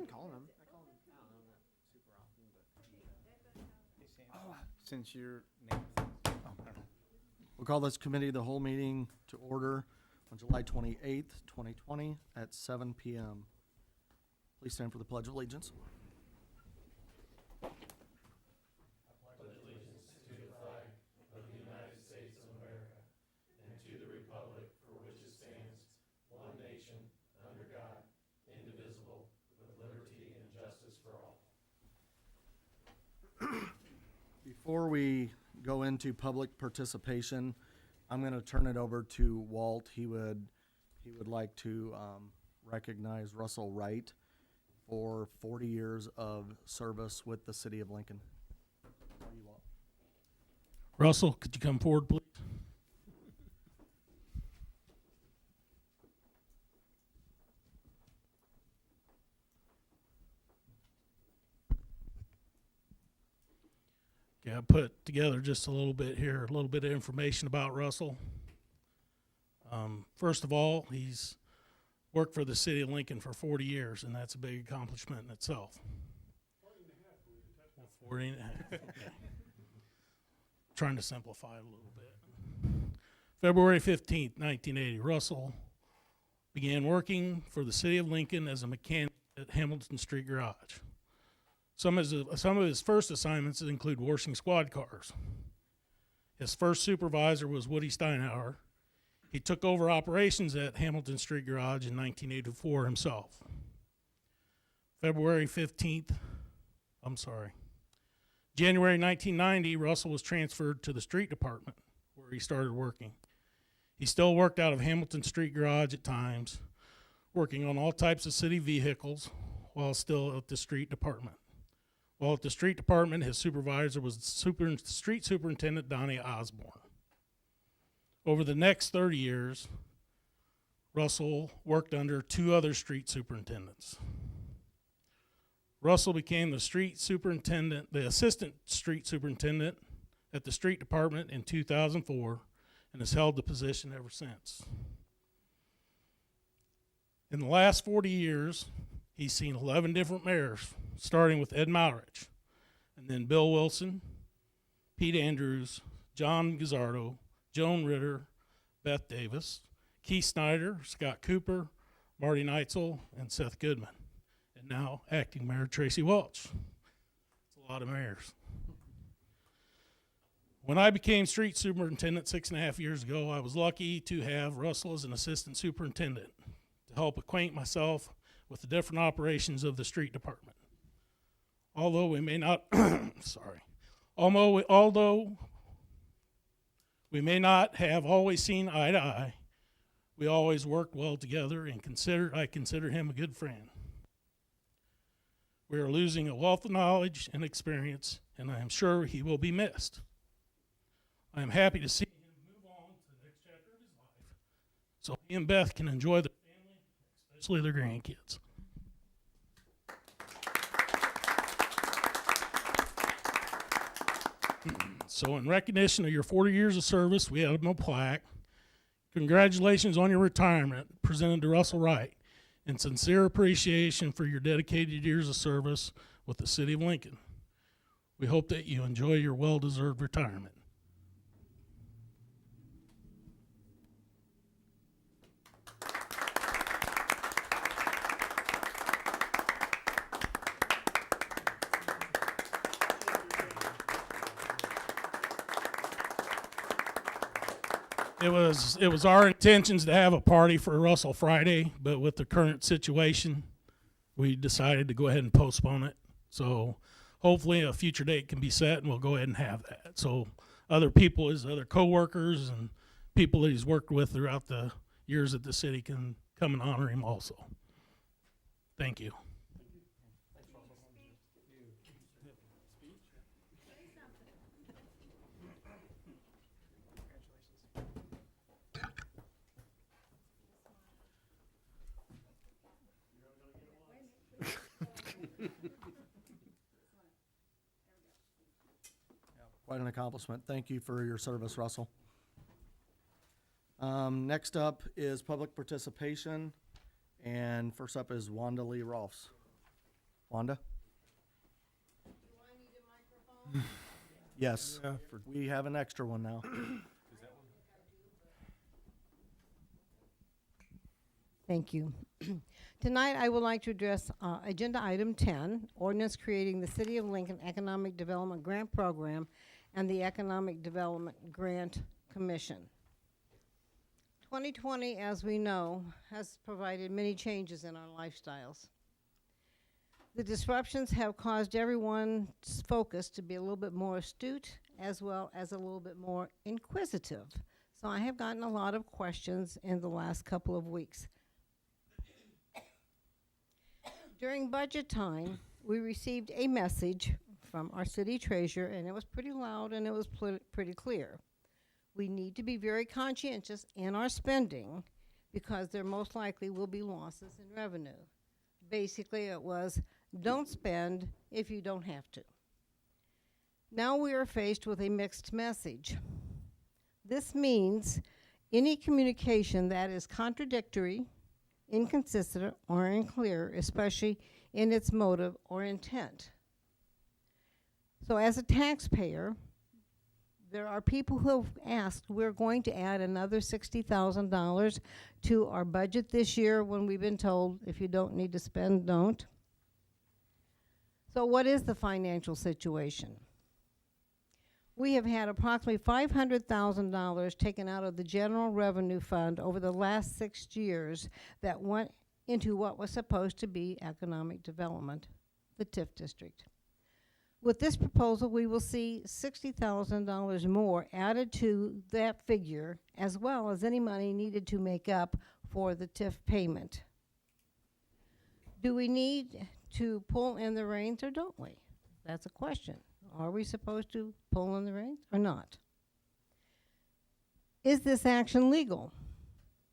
been calling him. I call him, I don't know, not super often, but since your name. We'll call this committee of the whole meeting to order on July 28th, 2020 at 7 p.m. Please stand for the Pledge of Allegiance. Before we go into public participation, I'm going to turn it over to Walt. He would like to recognize Russell Wright for 40 years of service with the city of Lincoln. How are you, Walt? Russell, could you come forward, please? Okay, I put together just a little bit here, a little bit of information about Russell. First of all, he's worked for the city of Lincoln for 40 years, and that's a big accomplishment in itself. 40 and a half. Okay. Trying to simplify it a little bit. February 15th, 1980, Russell began working for the city of Lincoln as a mechanic at Hamilton Street Garage. Some of his first assignments include washing squad cars. His first supervisor was Woody Steinhauer. He took over operations at Hamilton Street Garage in 1984 himself. January 1990, Russell was transferred to the street department where he started working. He still worked out of Hamilton Street Garage at times, working on all types of city vehicles while still at the street department. While at the street department, his supervisor was street superintendent Donnie Osborne. Over the next 30 years, Russell worked under two other street superintendents. Russell became the assistant street superintendent at the street department in 2004 and has held the position ever since. In the last 40 years, he's seen 11 different mayors, starting with Ed Mowrich, and then Bill Wilson, Pete Andrews, John Gazzardo, Joan Ritter, Beth Davis, Keith Snyder, Scott Cooper, Marty Neitzel, and Seth Goodman. And now acting Mayor Tracy Welch. It's a lot of mayors. When I became street superintendent 6.5 years ago, I was lucky to have Russell as an assistant superintendent to help acquaint myself with the different operations of the street department. Although we may not, although we may not have always seen eye to eye, we always worked well together, and I consider him a good friend. We are losing a wealth of knowledge and experience, and I am sure he will be missed. I am happy to see him move on to the next chapter of his life, so he and Beth can enjoy their family, especially their grandkids. So in recognition of your 40 years of service, we have him a plaque. Congratulations on your retirement, presented to Russell Wright, and sincere appreciation for your dedicated years of service with the city of Lincoln. We hope that you enjoy your well-deserved retirement. It was our intentions to have a party for Russell Friday, but with the current situation, we decided to go ahead and postpone it. So hopefully a future date can be set, and we'll go ahead and have that. So other people, his other coworkers and people that he's worked with throughout the years at the city can come and honor him also. Thank you. Quite an accomplishment. Thank you for your service, Russell. Next up is public participation, and first up is Wanda Lee Rolfs. Wanda? Yes, Yeah. we have an extra one now. Thank you. Tonight, I would like to address Agenda Item 10, Ordinance Creating the City of Lincoln Economic Development Grant Program and the Economic Development Grant Commission. 2020, as we know, has provided many changes in our lifestyles. The disruptions have caused everyone's focus to be a little bit more astute as well as a little bit more inquisitive. So I have gotten a lot of questions in the last couple of weeks. During budget time, we received a message from our city treasurer, and it was pretty loud and it was pretty clear. We need to be very conscientious in our spending because there most likely will be losses in revenue. Basically, it was, don't spend if you don't have to. Now we are faced with a mixed message. This means any communication that is contradictory, inconsistent, or unclear, especially in its motive or intent. So as a taxpayer, there are people who have asked, we're going to add another $60,000 to our budget this year when we've been told if you don't need to spend, don't. So what is the financial situation? We have had approximately $500,000 taken out of the general revenue fund over the last 6 years that went into what was supposed to be economic development, the TIF district. With this proposal, we will see $60,000 more added to that figure, as well as any money needed to make up for the TIF payment. Do we need to pull in the reins or don't we? That's a question. Are we supposed to pull in the reins or not? Is this action legal?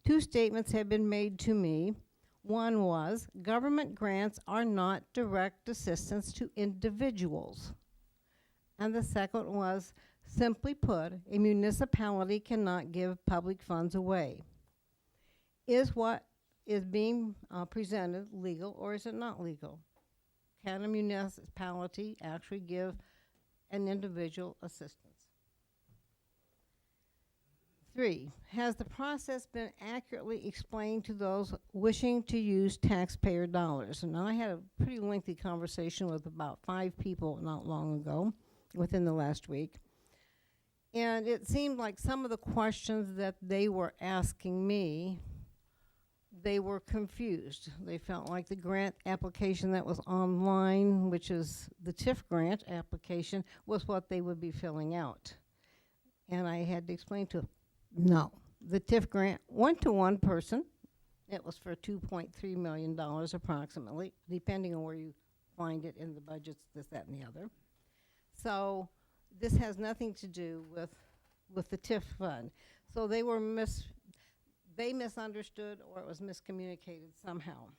2 statements have been made to me. One was, government grants are not direct assistance to individuals. And the second was, simply put, a municipality cannot give public funds away. Is what is being presented legal or is it not legal? Can a municipality actually give an individual assistance? 3, has the process been accurately explained to those wishing to use taxpayer dollars? And I had a pretty lengthy conversation with about 5 people not long ago, within the last week. And it seemed like some of the questions that they were asking me, they were confused. They felt like the grant application that was online, which is the TIF grant application, was what they would be filling out. And I had to explain to them, no, the TIF grant went to one person. It was for $2.3 million approximately, depending on where you find it in the budgets, this, that, and the other. So this has nothing to do with the TIF fund. So they were they misunderstood or it was miscommunicated somehow.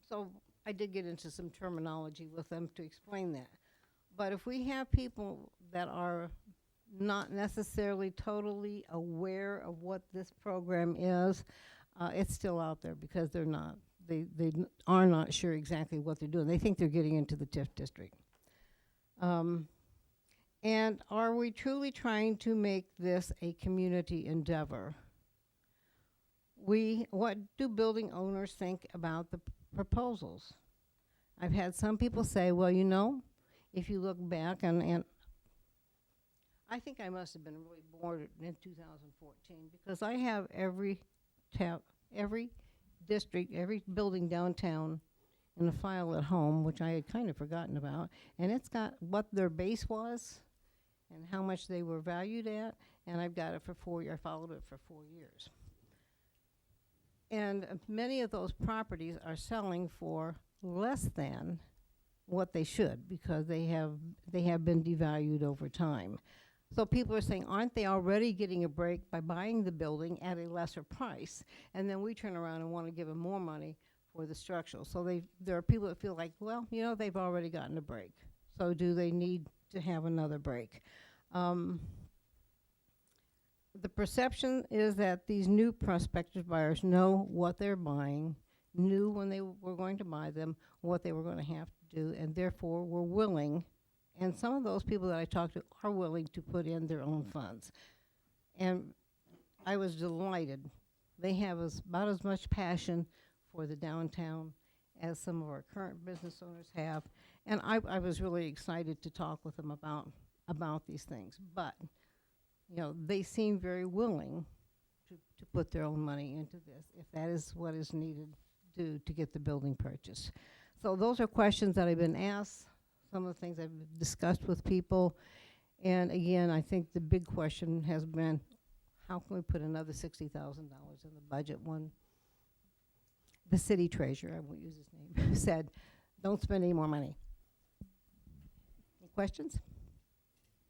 So I did get into some terminology with them to explain that. But if we have people that are not necessarily totally aware of what this program is, it's still out there because they're not. They are not sure exactly what they're doing. They think they're getting into the TIF district. And are we truly trying to make this a community endeavor? What do building owners think about the proposals? I've had some people say, well, you know, if you look back and I think I must have been really bored in 2014 because I have every district, every building downtown in a file at home, which I had kind of forgotten about, and it's got what their base was and how much they were valued at, and I've got it for 4 years. I followed it for 4 years. And many of those properties are selling for less than what they should because they have been devalued over time. So people are saying, aren't they already getting a break by buying the building at a lesser price? And then we turn around and want to give them more money for the structural. So there are people that feel like, well, you know, they've already gotten a break. So do they need to have another break? The perception is that these new prospective buyers know what they're buying knew when they were going to buy them what they were going to have to do, and therefore were willing, and some of those people that I talked to are willing to put in their own funds. And I was delighted. They have about as much passion for the downtown as some of our current business owners have. And I was really excited to talk with them about these things. But, you know, they seem very willing to put their own money into this, if that is what is needed to get the building purchased. So those are questions that I've been asked, some of the things I've discussed with people. And again, I think the big question has been, how can we put another $60,000 in the budget when the city treasurer, I won't use his name, said, don't spend any more money? Any questions?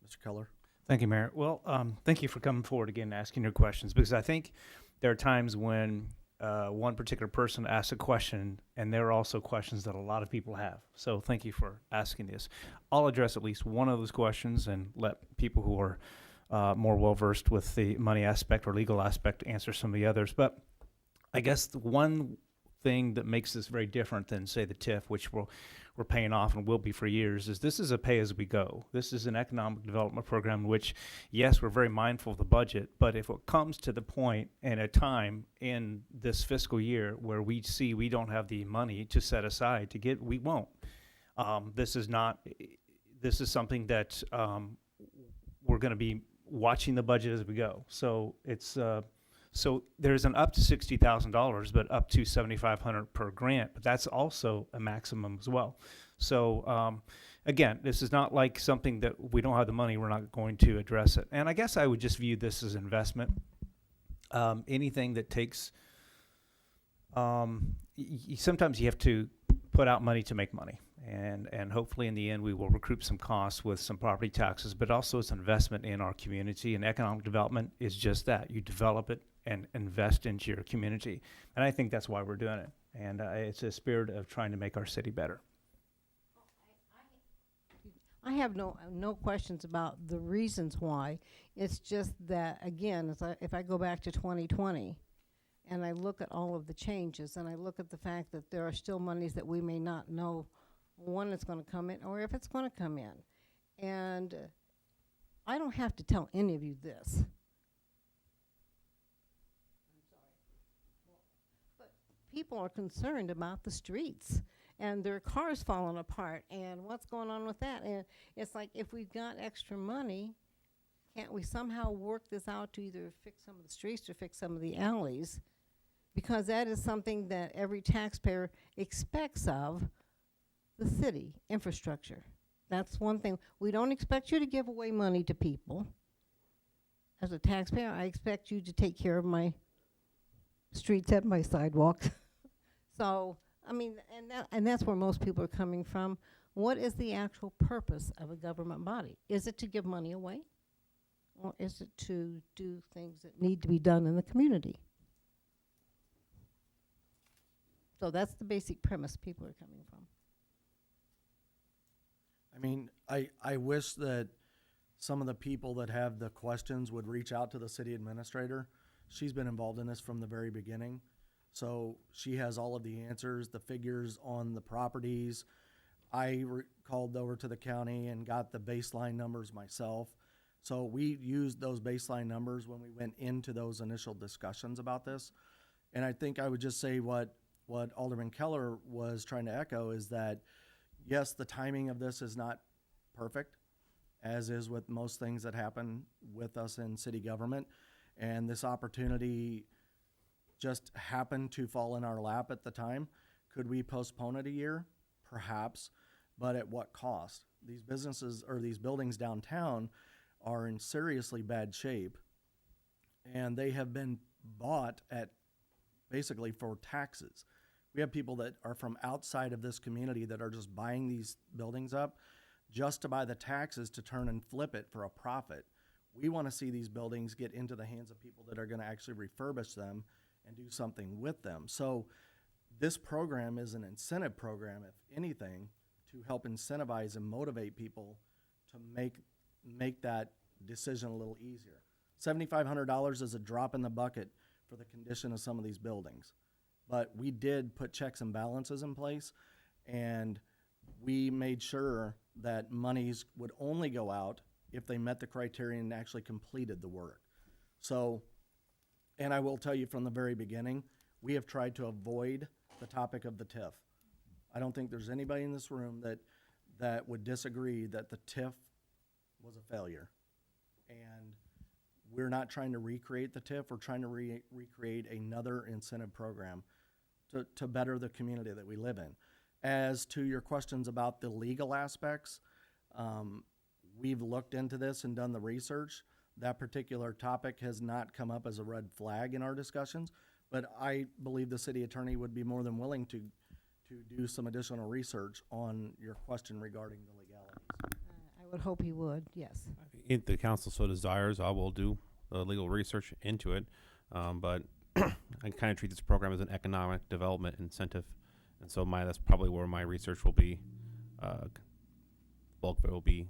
Mr. Keller? Thank you, Mayor. Well, thank you for coming forward again and asking your questions, because I think there are times when one particular person asks a question, and there are also questions that a lot of people have. So thank you for asking this. I'll address at least one of those questions and let people who are more well-versed with the money aspect or legal aspect answer some of the others. But I guess the one thing that makes this very different than, say, the TIF, which we're paying off and will be for years, is this is a pay-as-we-go. This is an economic development program in which, yes, we're very mindful of the budget, but if it comes to the point and a time in this fiscal year where we see we don't have the money to set aside to get, we won't. This is something that we're going to be watching the budget as we go. So it's so there's an up to $60,000, but up to $7,500 per grant. But that's also a maximum as well. So again, this is not like something that we don't have the money, we're not going to address it. And I guess I would just view this as investment. Anything that takes, sometimes you have to put out money to make money. And hopefully in the end we will recoup some costs with some property taxes, but also it's an investment in our community, and economic development is just that. You develop it and invest into your community. And I think that's why we're doing it. And it's a spirit of trying to make our city better. I have no questions about the reasons why. It's just that, again, if I go back to 2020 and I look at all of the changes and I look at the fact that there are still monies that we may not know when it's going to come in or if it's going to come in. And I don't have to tell any of you this. I'm sorry. But people are concerned about the streets and their cars falling apart and what's going on with that. And it's like, if we've got extra money, can't we somehow work this out to either fix some of the streets or fix some of the alleys? Because that is something that every taxpayer expects of the city, infrastructure. That's one thing. We don't expect you to give away money to people. As a taxpayer, I expect you to take care of my streets and my sidewalks. So, I mean, and that's where most people are coming from. What is the actual purpose of a government body? Is it to give money away? Or is it to do things that need to be done in the community? So that's the basic premise people are coming from. I mean, I wish that some of the people that have the questions would reach out to the city administrator. She's been involved in this from the very beginning. So she has all of the answers, the figures on the properties. I called over to the county and got the baseline numbers myself. So we used those baseline numbers when we went into those initial discussions about this. And I think I would just say what Alderman Keller was trying to echo is that, yes, the timing of this is not perfect, as is with most things that happen with us in city government. And this opportunity just happened to fall in our lap at the time. Could we postpone it a year? Perhaps, but at what cost? These businesses or these buildings downtown are in seriously bad shape, and they have been bought at basically for taxes. We have people that are from outside of this community that are just buying these buildings up just to buy the taxes to turn and flip it for a profit. We want to see these buildings get into the hands of people that are going to actually refurbish them and do something with them. So this program is an incentive program, if anything, to help incentivize and motivate people to make that decision a little easier. $7,500 is a drop in the bucket for the condition of some of these buildings. but we did put checks and balances in place, and we made sure that monies would only go out if they met the criteria and actually completed the work. So, and I will tell you from the very beginning, we have tried to avoid the topic of the TIF. I don't think there's anybody in this room that would disagree that the TIF was a failure. And we're not trying to recreate the TIF, we're trying to recreate another incentive program to better the community that we live in. As to your questions about the legal aspects, we've looked into this and done the research. That particular topic has not come up as a red flag in our discussions, but I believe the city attorney would be more than willing to do some additional research on your question regarding the legalities. I would hope he would, yes. If the council so desires, I will do legal research into it. But I kind of treat this program as an economic development incentive, and so that's probably where my research will be. Bulk of it will be,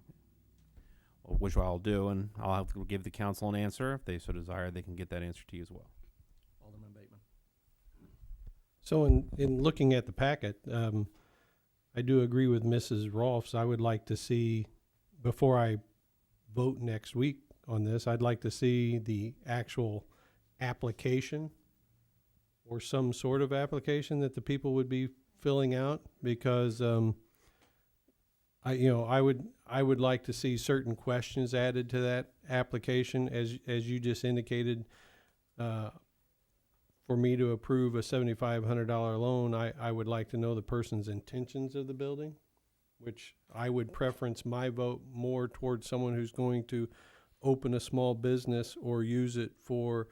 which I'll do, and I'll have to give the council an answer. If they so desire, they can get that answer to you as well. Alderman Bateman. So in looking at the packet, I do agree with Mrs. Rolfs. I would like to see, before I vote next week on this, I'd like to see the actual application or some sort of application that the people would be filling out, because I would like to see certain questions added to that application, as you just indicated. For me to approve a $7,500 loan, I would like to know the person's intentions of the building, which I would preference my vote more towards someone who's going to open a small business or use it for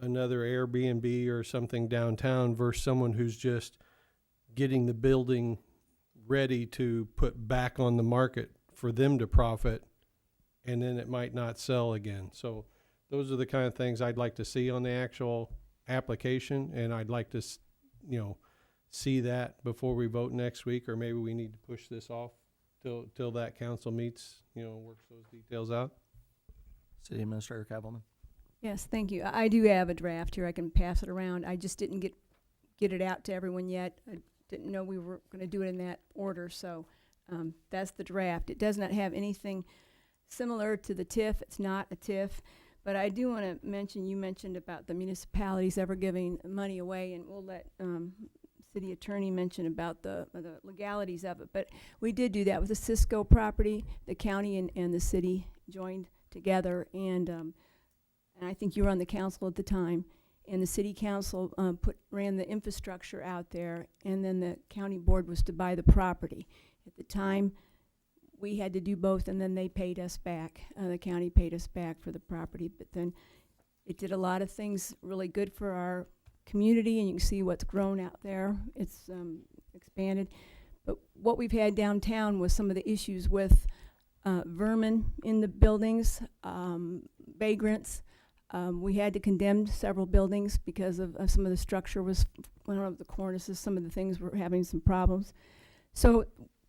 another Airbnb or something downtown, versus someone who's just getting the building ready to put back on the market for them to profit, and then it might not sell again. So those are the kind of things I'd like to see on the actual application, and I'd like to, see that before we vote next week, or maybe we need to push this off till that council meets, works those details out. City Administrator Kavelman. Yes, thank you. I do have a draft here. I can pass it around. I just didn't get it out to everyone yet. I didn't know we were going to do it in that order, so that's the draft. It does not have anything similar to the TIF. It's not a TIF. But I do want to mention, you mentioned about the municipalities ever giving money away, and we'll let city attorney mention about the legalities of it. But we did do that with the Cisco property. The county and the city joined together, and I think you were on the council at the time, and the city council ran the infrastructure out there, and then the county board was to buy the property. At the time, we had to do both, and then they paid us back. The county paid us back for the property, but then it did a lot of things really good for our community, and you can see what's grown out there. It's expanded. But what we've had downtown was some of the issues with vermin in the buildings, vagrants. We had to condemn several buildings because of some of the structure was, one of the cornices, some of the things were having some problems. So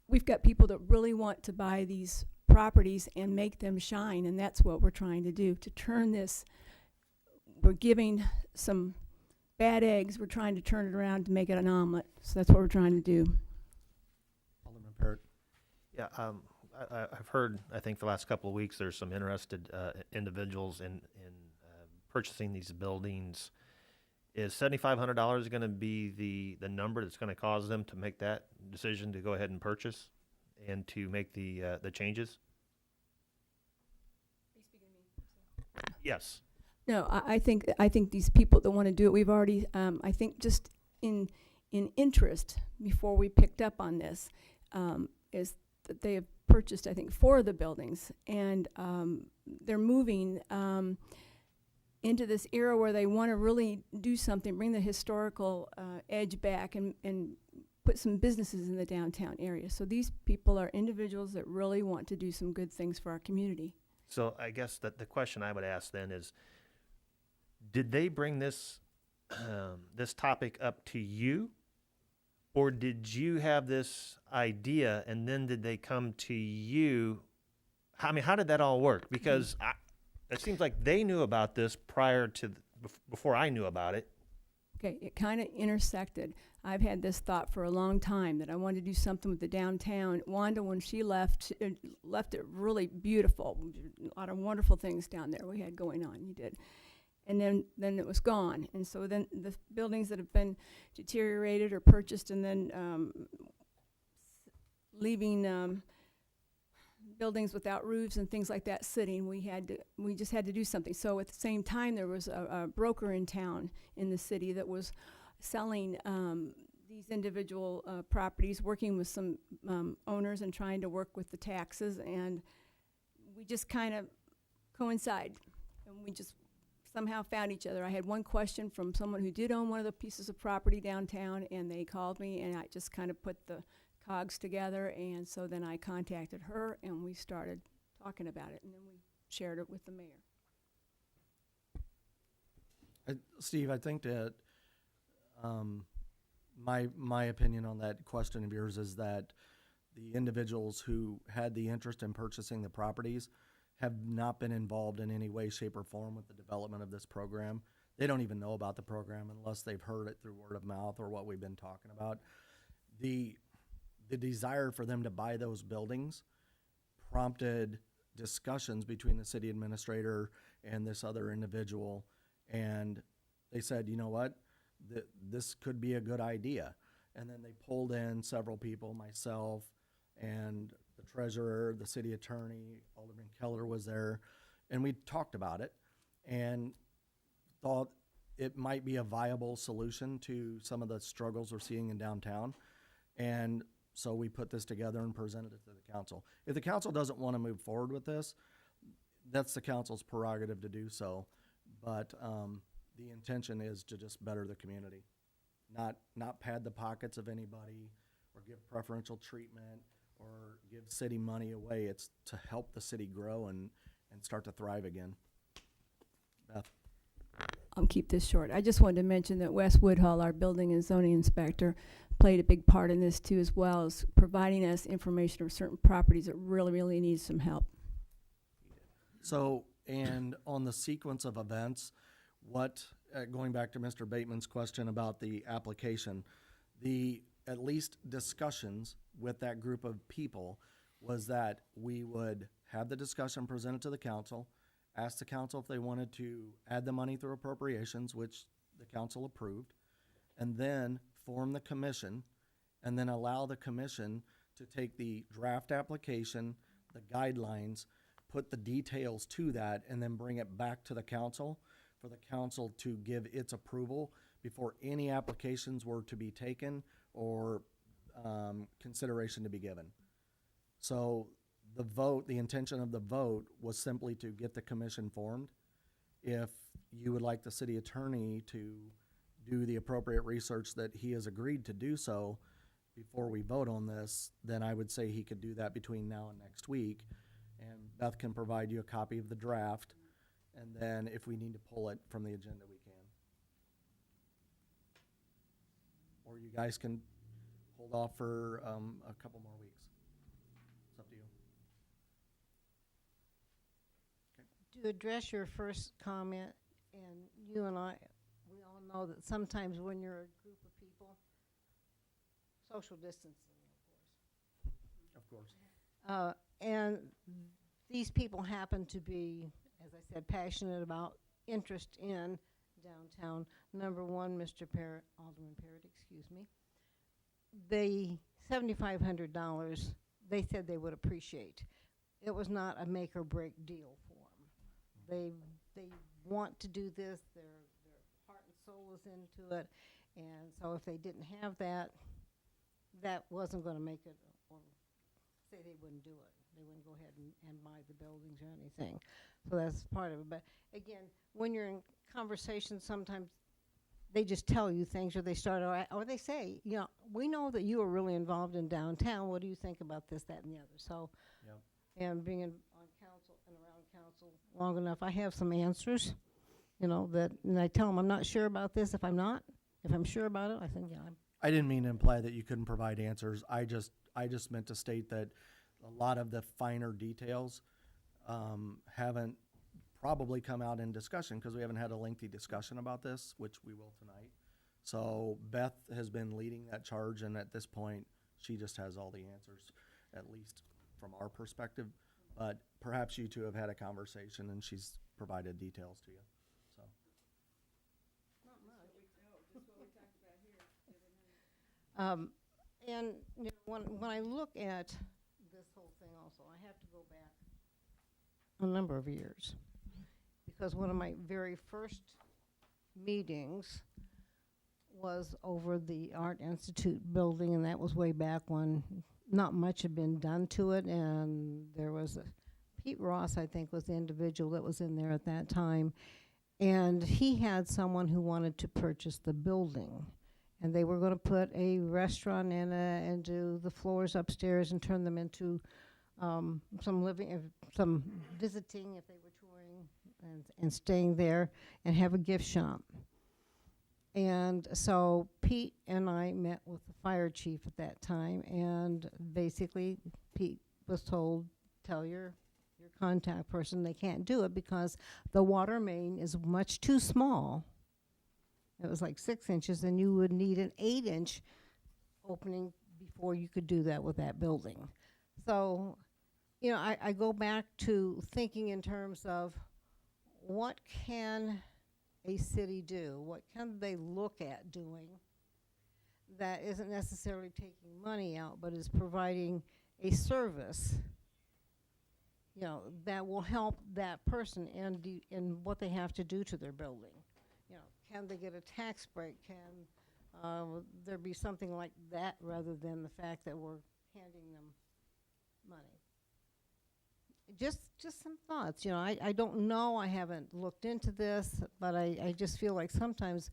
we've got people that really want to buy these properties and make them shine, and that's what we're trying to do, to turn this. We're giving some bad eggs, we're trying to turn it around to make it an omelet. So that's what we're trying to do. Alderman Parrott. Yeah, I've heard, I think the last couple of weeks, there's some interested individuals in purchasing these buildings. Is $7,500 going to be the number that's going to cause them to make that decision to go ahead and purchase and to make the changes? Are you speaking to me? Yes. No, I think these people that want to do it, we've already, I think just in interest before we picked up on this, is that they have purchased, I think, 4 of the buildings, and they're moving into this era where they want to really do something, bring the historical edge back, and put some businesses in the downtown area. So these people are individuals that really want to do some good things for our community. So I guess that the question I would ask then is, did they bring this this topic up to you, or did you have this idea and then did they come to you? I mean, how did that all work? Because it seems like they knew about this prior to before I knew about it. Okay, it kind of intersected. I've had this thought for a long time that I wanted to do something with the downtown. Wanda, when she left it really beautiful. A lot of wonderful things down there we had going on. You did. And then it was gone. And so then the buildings that have been deteriorated or purchased and then leaving buildings without roofs and things like that sitting, we just had to do something. So at the same time, there was a broker in town in the city that was selling these individual properties, working with some owners and trying to work with the taxes, and we just kind of coincide, and we just somehow found each other. I had one question from someone who did own one of the pieces of property downtown, and they called me, and I just kind of put the cogs together, and so then I contacted her, and we started talking about it, and then we shared it with the mayor. Steve, I think that my opinion on that question of yours is that the individuals who had the interest in purchasing the properties have not been involved in any way, shape, or form with the development of this program. They don't even know about the program unless they've heard it through word of mouth or what we've been talking about. The desire for them to buy those buildings prompted discussions between the city administrator and this other individual, and they said, you know what, this could be a good idea. And then they pulled in several people, myself and the treasurer, the city attorney, Alderman Keller was there, and we talked about it and thought it might be a viable solution to some of the struggles we're seeing in downtown. And so we put this together and presented it to the council. If the council doesn't want to move forward with this, that's the council's prerogative to do so. But the intention is to just better the community, not pad the pockets of anybody or give preferential treatment or give city money away. It's to help the city grow and start to thrive again. Beth? I'll keep this short. I just wanted to mention that Wes Woodhull, our building and zoning inspector, played a big part in this too, as well as providing us information of certain properties that really, really need some help. So, and on the sequence of events, going back to Mr. Bateman's question about the application, the at least discussions with that group of people was that we would have the discussion presented to the council, ask the council if they wanted to add the money through appropriations, which the council approved, and then form the commission, and then allow the commission to take the draft application, the guidelines, put the details to that, and then bring it back to the council for the council to give its approval before any applications were to be taken or consideration to be given. So the intention of the vote was simply to get the commission formed. If you would like the city attorney to do the appropriate research that he has agreed to do so before we vote on this, then I would say he could do that between now and next week. And Beth can provide you a copy of the draft. And then if we need to pull it from the agenda, we can. Or you guys can hold off for a couple more weeks. It's up to you. To address your first comment, and you and I, we all know that sometimes when you're a group of people, social distancing, Of course. and these people happen to be, as I said, passionate about, interest in downtown. Number one, Alderman Parrott, excuse me. The $7,500, they said they would appreciate. It was not a make or break deal for them. They want to do this. Their heart and soul is into it, and so if they didn't have that, that wasn't going to make it, or say they wouldn't do it. They wouldn't go ahead and buy the buildings or anything. So that's part of it. But again, when you're in conversation, sometimes they just tell you things, or they start, or they say, you know, we know that you are really involved in downtown. What do you think about this, that, and the other? So, Yep. and being on council and around council long enough, I have some answers, you know, and I tell them I'm not sure about this. If I'm sure about it, I think, yeah, I didn't mean to imply that you couldn't provide answers. I just meant to state that a lot of the finer details haven't probably come out in discussion because we haven't had a lengthy discussion about this, which we will tonight. So Beth has been leading that charge, and at this point, she just has all the answers, at least from our perspective. But perhaps you two have had a conversation, and she's provided details to you, so. And you know, when I look at this whole thing also, I have to go back a number of years. Because one of my very first meetings was over the Art Institute building, and that was way back when not much had been done to it, and there was Pete Ross, I think, was the individual that was in there at that time, and he had someone who wanted to purchase the building, and they were going to put a restaurant in it and do the floors upstairs and turn them into some living, some visiting if they were touring and staying there, and have a gift shop. And so Pete and I met with the fire chief at that time, and basically Pete was told, tell your contact person they can't do it because the water main is much too small. It was like 6 inches, and you would need an 8-inch opening before you could do that with that building. So, you know, I go back to thinking in terms of what can a city do? What can they look at doing that isn't necessarily taking money out, but is providing a service, you know, that will help that person in what they have to do to their building? You know, can they get a tax break? Can there be something like that rather than the fact that we're handing them money? Just some thoughts, you know. I don't know, I haven't looked into this, but I just feel like sometimes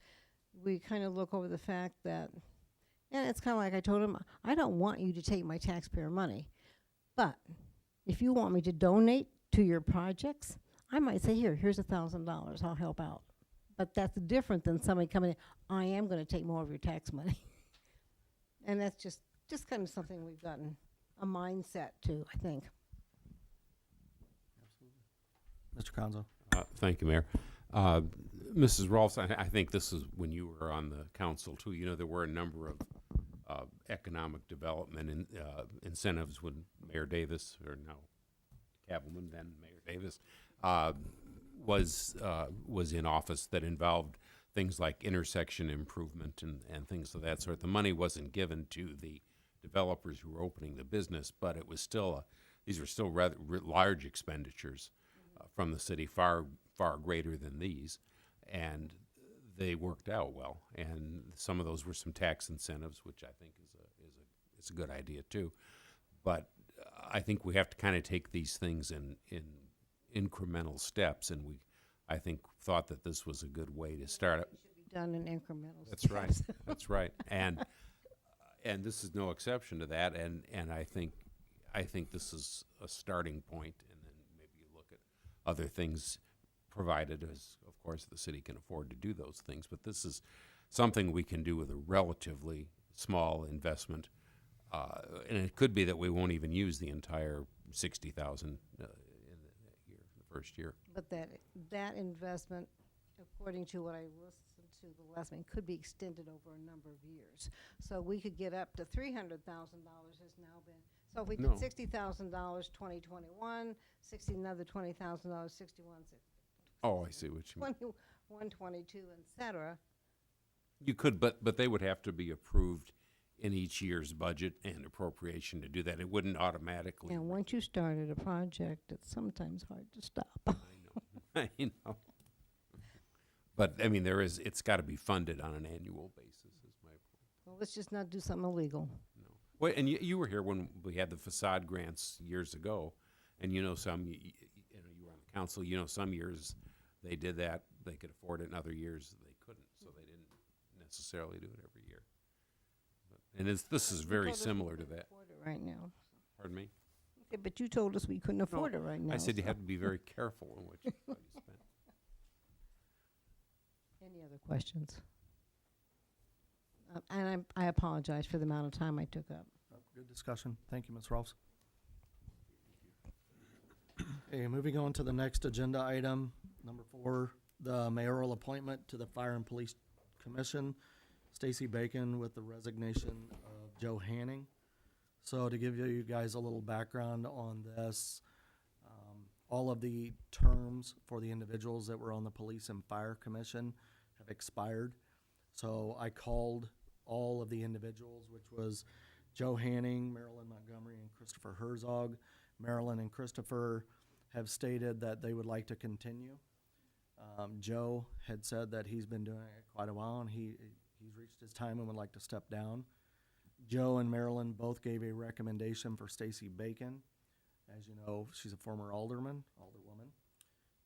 we kind of look over the fact that, and it's kind of like I told him, I don't want you to take my taxpayer money, but if you want me to donate to your projects, I might say, here's $1,000, I'll help out. But that's different than somebody coming in, I am going to take more of your tax money. And that's just kind of something we've gotten a mindset to, I think. Mr. Conzo? Thank you, Mayor. Mrs. Rolfs, I think this is when you were on the council too. You know, there were a number of economic development incentives when Mayor Davis, or now Cavalman, then Mayor Davis, was in office, that involved things like intersection improvement and things of that sort. The money wasn't given to the developers who were opening the business, but it was still these were still rather large expenditures from the city, far greater than these, and they worked out well. And some of those were some tax incentives, which I think is a good idea too. But I think we have to kind of take these things in incremental steps, and I think thought that this was a good way to start it. It should be done in incremental That's steps. right. That's right. And this is no exception to that. And I think this is a starting point, and then maybe you look at other things, provided as, of course, the city can afford to do those things. But this is something we can do with a relatively small investment, and it could be that we won't even use the entire $60,000 in the first year. But that investment, according to what I listened to the last meeting, could be extended over a number of years. So we could get up to $300,000 has now been. So if we No. did $60,000 2021, another $20,000 61, Oh, I see what you mean. 21, 22, et cetera. You could, but they would have to be approved in each year's budget and appropriation to do that. It wouldn't automatically. And once you started a project, it's sometimes hard to stop. I know. But I mean, it's got to be funded on an annual basis. Is my point. Well, let's just not do something illegal. No. Well, and you were here when we had the facade grants years ago, and you know you were on the council. You know, some years they did that, they could afford it, and other years they couldn't, so they didn't necessarily do it every year. And this is very similar to that. Afford it right now. Pardon me? Okay, but you told us we couldn't afford it right now. I said you so. have to be very careful in what you spend. Any other questions? And I apologize for the amount of time I took up. Good discussion. Thank you, Ms. Rolfs. Okay, moving on to the next agenda item, number 4, the mayoral appointment to the Fire and Police Commission. Stacy Bacon with the resignation of Joe Hanning. So to give you guys a little background on this, all of the terms for the individuals that were on the Police and Fire Commission have expired. So I called all of the individuals, which was Joe Hanning, Marilyn Montgomery, and Christopher Herzog. Marilyn and Christopher have stated that they would like to continue. Joe had said that he's been doing it quite a while and he's reached his time and would like to step down. Joe and Marilyn both gave a recommendation for Stacy Bacon. As you know, she's a former alderwoman.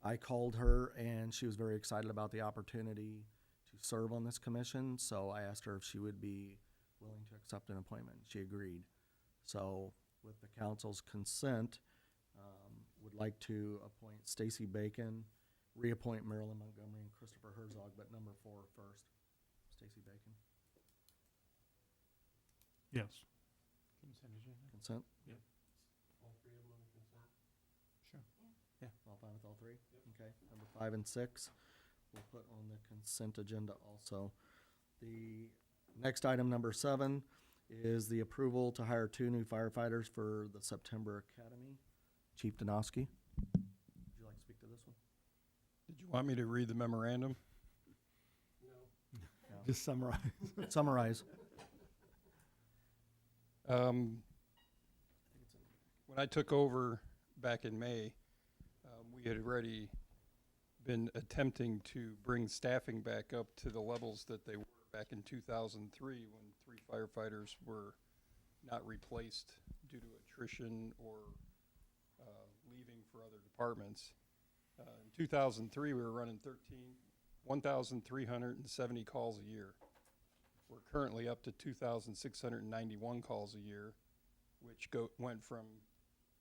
I called her and she was very excited about the opportunity to serve on this commission. So I asked her if she would be willing to accept an appointment. She agreed. So with the council's consent, would like to appoint Stacy Bacon, reappoint Marilyn Montgomery and Christopher Herzog, but number 4 first, Stacy Bacon. Yes. Consent? Yeah. All three of them on consent? Sure. All fine with all three? Okay. Number 5 and 6, we'll put on the consent agenda also. The next item, number 7, is the approval to hire 2 new firefighters for the September Academy. Chief Donosky, would you like to speak to this one? Did you want me to read the memorandum? No. Just summarize. Summarize. When I took over back in May, we had already been attempting to bring staffing back up to the levels that they were back in 2003 when 3 firefighters were not replaced due to attrition or leaving for other departments. In 2003, we were running 1,370 calls a year. We're currently up to 2,691 calls a year, which went from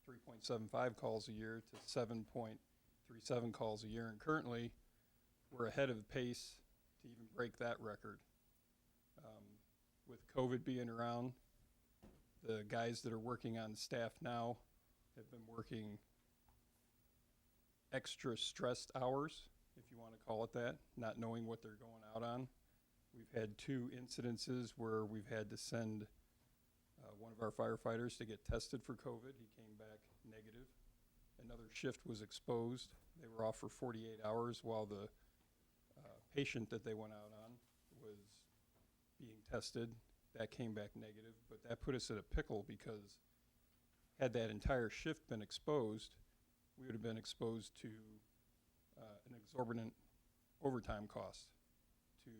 3.75 calls a year to 7.37 calls a year. And currently, we're ahead of the pace to even break that record. With COVID being around, the guys that are working on staff now have been working extra stressed hours, if you want to call it that, not knowing what they're going out on. We've had 2 incidences where we've had to send one of our firefighters to get tested for COVID. He came back negative. Another shift was exposed. They were off for 48 hours while the patient that they went out on was being tested. That came back negative, but that put us at a pickle because had that entire shift been exposed, we would have been exposed to an exorbitant overtime cost to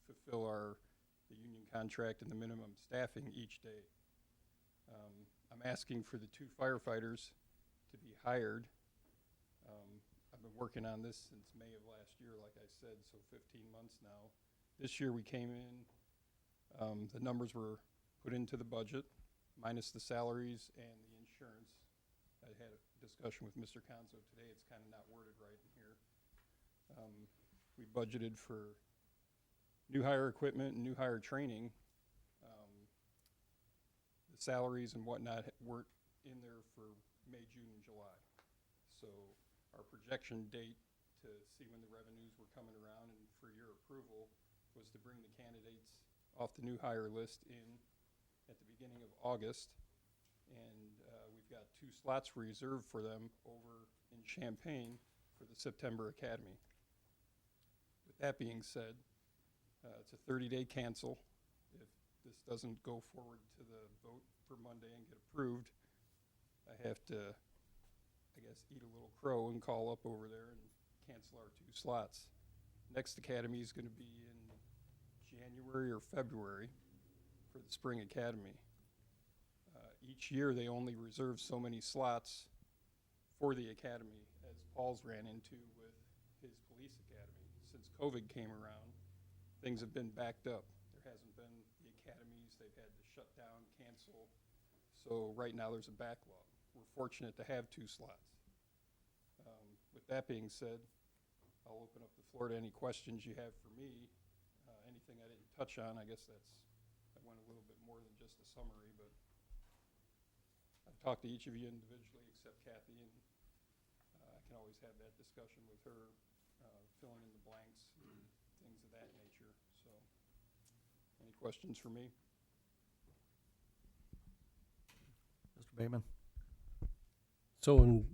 fulfill the union contract and the minimum staffing each day. I'm asking for the 2 firefighters to be hired. I've been working on this since May of last year, like I said, so 15 months now. This year we came in, the numbers were put into the budget, minus the salaries and the insurance. I had a discussion with Mr. Conzo today. It's kind of not worded right in here. We budgeted for new hire equipment and new hire training. The salaries and whatnot weren't in there for May, June, and July. So our projection date to see when the revenues were coming around and for your approval was to bring the candidates off the new hire list in at the beginning of August. And we've got 2 slots reserved for them over in Champaign for the September Academy. With that being said, it's a 30-day cancel. If this doesn't go forward to the vote for Monday and get approved, I have to, I guess, eat a little crow and call up over there and cancel our 2 slots. Next academy is going to be in January or February for the spring academy. Each year they only reserve so many slots for the academy, as Paul's ran into with his police academy. Since COVID came around, things have been backed up. There hasn't been the academies. They've had to shut down, cancel. So right now there's a backlog. We're fortunate to have 2 slots. With that being said, I'll open up the floor to any questions you have for me. Anything I didn't touch on, I guess I went a little bit more than just a summary, but I've talked to each of you individually except Kathy, and I can always have that discussion with her, filling in the blanks and things of that nature. So questions for me? Mr. Bateman? So when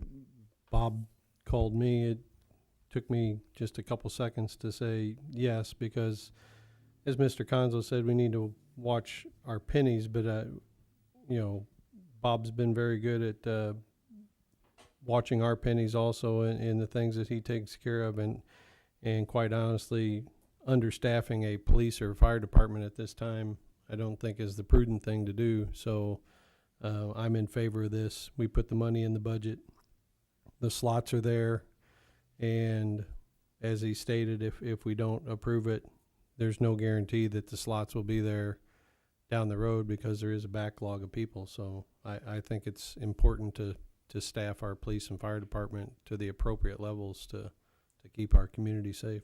Bob called me, it took me just a couple seconds to say yes, because as Mr. Conzo said, we need to watch our pennies, but, you know, Bob's been very good at, watching our pennies also in the things that he takes care of, and quite honestly, understaffing a police or fire department at this time, I don't think is the prudent thing to do. So, I'm in favor of this. We put the money in the budget. The slots are there. And as he stated, if we don't approve it, there's no guarantee that the slots will be there down the road, because there is a backlog of people. So I think it's important to staff our police and fire department to the appropriate levels to keep our community safe.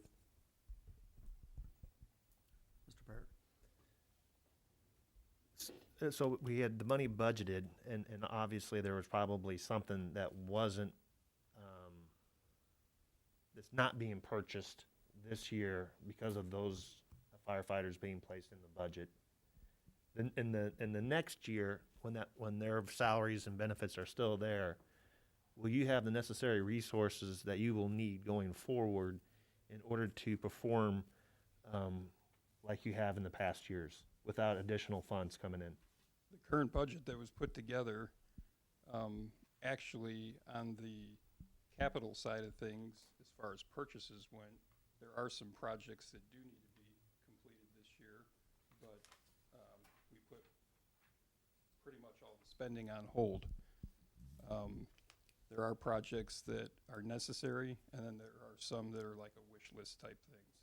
Mr. Barrett? So we had the money budgeted, and obviously there was probably something that wasn't, that's not being purchased this year because of those firefighters being placed in the budget. Then in the next year, when their salaries and benefits are still there, will you have the necessary resources that you will need going forward in order to perform like you have in the past years without additional funds coming in? The current budget that was put together, actually on the capital side of things, as far as purchases went, there are some projects that do need to be completed this year, but we put pretty much all the spending on hold. There are projects that are necessary, and then there are some that are like a wish list type things.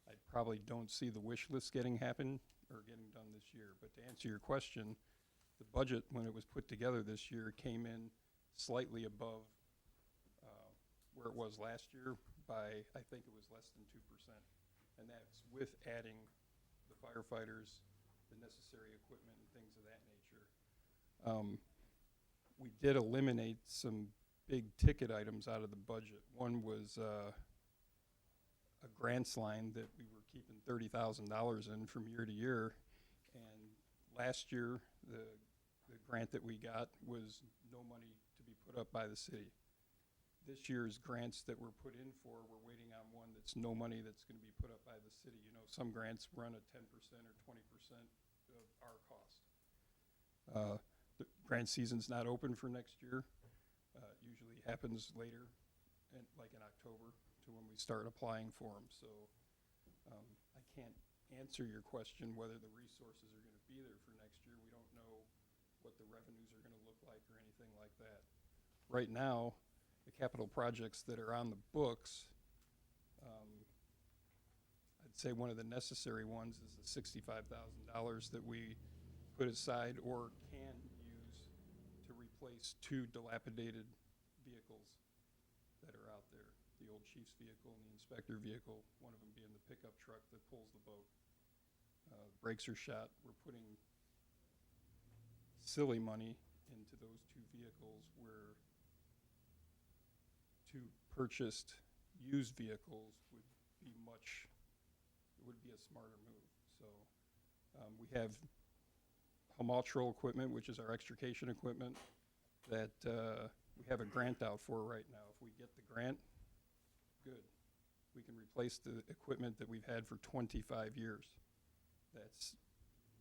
I probably don't see the wish list getting done this year, but to answer your question, the budget, when it was put together this year, came in slightly above where it was last year by, I think it was less than 2%. And that's with adding the firefighters, the necessary equipment, and things of that nature. We did eliminate some big ticket items out of the budget. One was a grants line that we were keeping $30,000 in from year to year. And last year, the grant that we got was no money to be put up by the city. This year's grants that were put in for, we're waiting on one that's no money that's going to be put up by the city. You know, some grants run at 10% or 20% of our cost. The grant season's not open for next year. Usually happens later, like in October, to when we start applying for them. So I can't answer your question whether the resources are going to be there for next year. We don't know what the revenues are going to look like or anything like that. Right now, the capital projects that are on the books, I'd say one of the necessary ones is the $65,000 that we put aside or can use to replace 2 dilapidated vehicles that are out there. The old chief's vehicle and the inspector vehicle, one of them being the pickup truck that pulls the boat. Brakes are shot. We're putting silly money into those 2 vehicles where to purchased used vehicles would be a smarter move. So we have Hamaltrol equipment, which is our extrication equipment, that we have a grant out for right now. If we get the grant, good. We can replace the equipment that we've had for 25 years. That's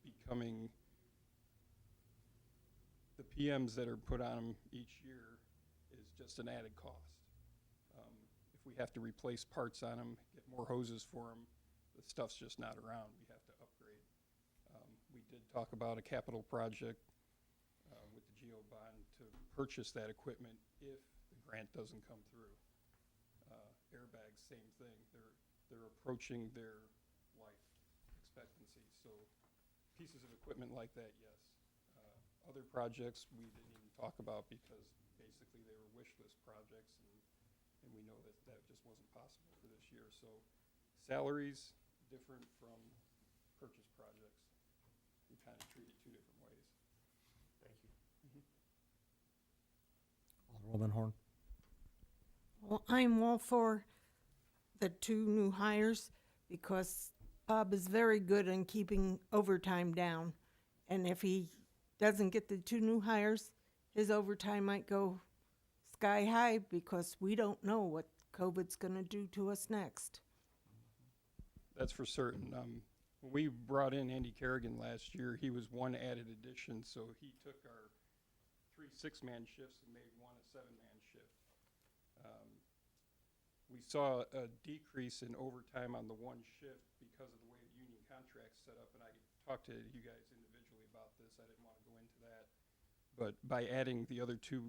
becoming, the PMs that are put on them each year is just an added cost. If we have to replace parts on them, get more hoses for them, the stuff's just not around. We have to upgrade. We did talk about a capital project with the GO bond to purchase that equipment if the grant doesn't come through. Airbags, same thing. They're approaching their life expectancy. So pieces of equipment like that, yes. Other projects we didn't even talk about because basically they were wish list projects, and we know that just wasn't possible for this year. So salaries, different from purchase projects. We kind of treat it 2 different ways. Thank you. Alderwoman Horn? Well, I'm all for the 2 new hires because Bob is very good in keeping overtime down. And if he doesn't get the 2 new hires, his overtime might go sky high because we don't know what COVID's gonna do to us next. That's for certain. When we brought in Andy Kerrigan last year, he was one added addition, so he took our 3 6-man shifts and made one a 7-man shift. We saw a decrease in overtime on the one shift because of the way the union contract's set up, and I talked to you guys individually about this. I didn't want to go into that. But by adding the other 2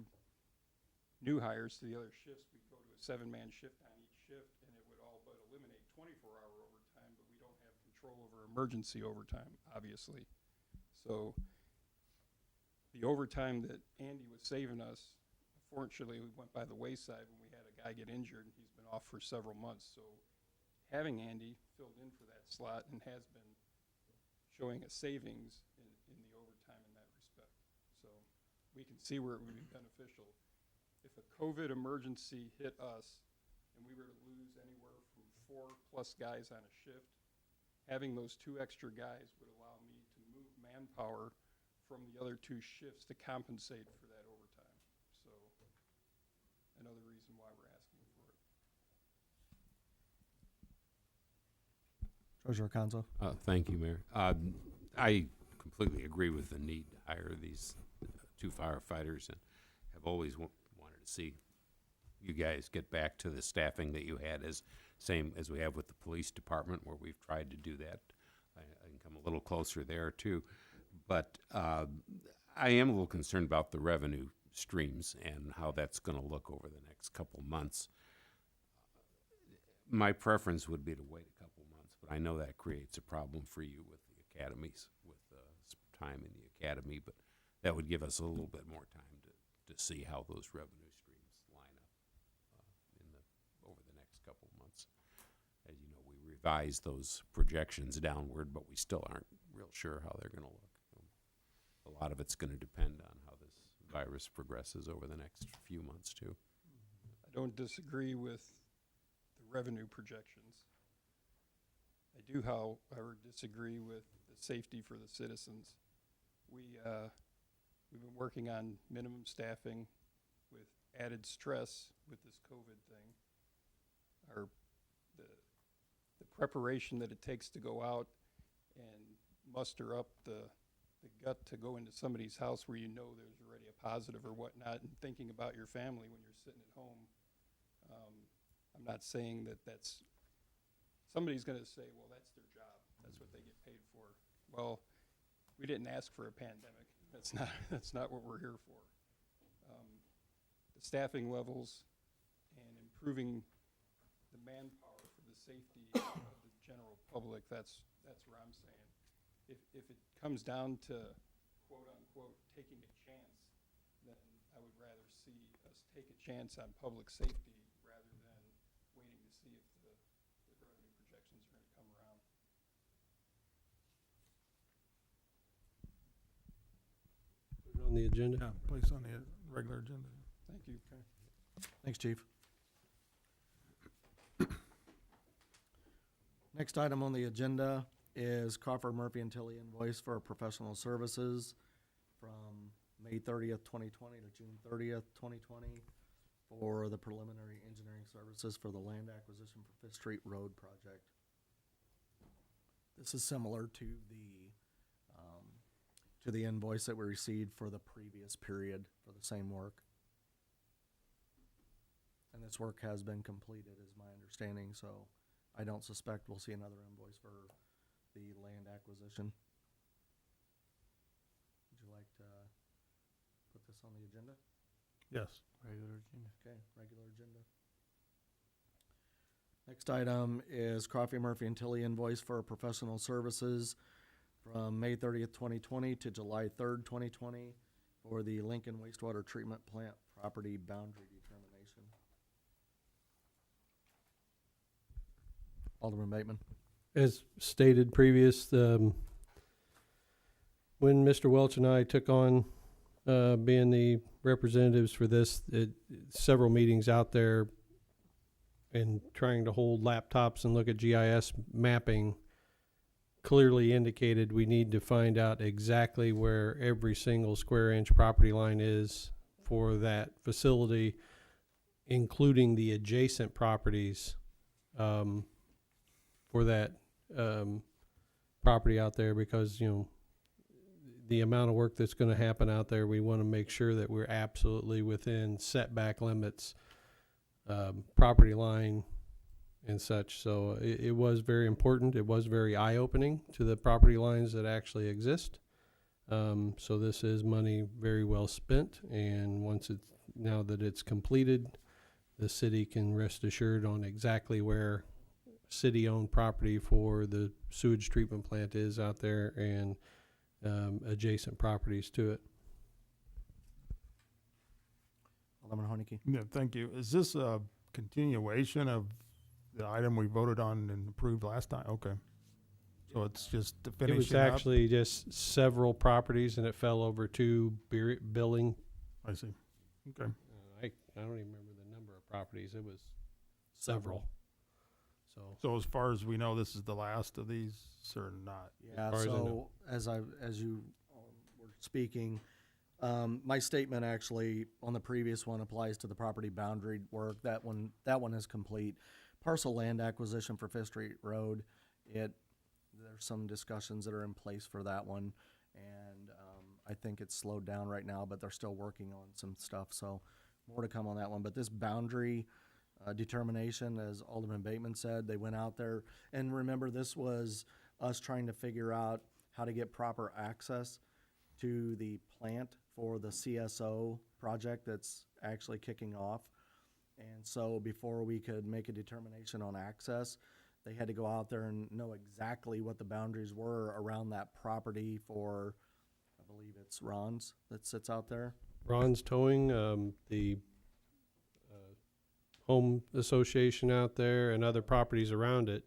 new hires to the other shifts, we'd go to a 7-man shift on each shift, and it would all but eliminate 24-hour overtime, but we don't have control over emergency overtime, obviously. So the overtime that Andy was saving us, unfortunately, we went by the wayside when we had a guy get injured, and he's been off for several months. So having Andy filled in for that slot and has been showing a savings in the overtime in that respect. So we can see where it would be beneficial. If a COVID emergency hit us and we were to lose anywhere from 4+ guys on a shift, having those 2 extra guys would allow me to move manpower from the other 2 shifts to compensate for that overtime. So another reason why we're asking for it. Treasurer Conzo. Thank you, Mayor. I completely agree with the need to hire these 2 firefighters, and have always wanted to see you guys get back to the staffing that you had, as same as we have with the police department, where we've tried to do that. I can come a little closer there too, but I am a little concerned about the revenue streams and how that's going to look over the next couple months. My preference would be to wait a couple months, but I know that creates a problem for you with the academies, with time in the academy, but that would give us a little bit more time to see how those revenue streams line up over the next couple months. As you know, we revised those projections downward, but we still aren't real sure how they're going to look. A lot of it's going to depend on how this virus progresses over the next few months too. I don't disagree with the revenue projections. I do, however, disagree with the safety for the citizens. We've been working on minimum staffing with added stress with this COVID thing. The preparation that it takes to go out and muster up the gut to go into somebody's house where you know there's already a positive or whatnot, and thinking about your family when you're sitting at home. I'm not saying that's somebody's going to say, well, that's their job. That's what they get paid for. Well, we didn't ask for a pandemic. That's not what we're here for. The staffing levels and improving the manpower for the safety of the general public, that's where I'm saying. If it comes down to, quote unquote, taking a chance, then I would rather see us take a chance on public safety rather than waiting to see if the revenue projections are going to come around. Put it on the agenda. Yeah, place on the regular agenda. Thank you. Thanks, Chief. Next item on the agenda is Crawford Murphy and Tilly invoice for professional services from May 30th, 2020 to June 30th, 2020 for the preliminary engineering services for the land acquisition for Fifth Street Road project. This is similar to the invoice that we received for the previous period for the same work. And this work has been completed, is my understanding, so I don't suspect we'll see another invoice for the land acquisition. Would you like to put this on the agenda? Yes. Regular agenda. Okay, regular agenda. Next item is Coffee Murphy and Tilly invoice for professional services from May 30th, 2020 to July 3rd, 2020 for the Lincoln wastewater treatment plant property boundary determination. Alderman Bateman. As stated previous, when Mr. Welch and I took on being the representatives for this, several meetings out there and trying to hold laptops and look at GIS mapping, clearly indicated we need to find out exactly where every single square inch property line is for that facility, including the adjacent properties, for that, property out there, because, you know, the amount of work that's gonna happen out there, we wanna make sure that we're absolutely within setback limits, property line and such. So it was very important. It was very eye-opening to the property lines that actually exist. So this is money very well spent, and now that it's completed, the city can rest assured on exactly where city-owned property for the sewage treatment plant is out there, and adjacent properties to it. Alderman Haneke. Yeah, thank you. Is this a continuation of the item we voted on and approved last time? Okay. So it's just the It was finishing up? actually just several properties, and it fell over to billing. I see. Okay. I don't even remember the number of properties. It was several. So as far as we know, this is the last of these or not? Yeah, far as I so as you were speaking, my statement actually on the previous one applies to the property boundary work. That one is complete. Parcel land acquisition for Fifth Street Road, there's some discussions that are in place for that one, and I think it's slowed down right now, but they're still working on some stuff, so more to come on that one. But this boundary determination, as Alderman Bateman said, they went out there, and remember, this was us trying to figure out how to get proper access to the plant for the CSO project that's actually kicking off. And so before we could make a determination on access, they had to go out there and know exactly what the boundaries were around that property for, I believe it's Ron's that sits out there. Ron's Towing, the home association out there, and other properties around it.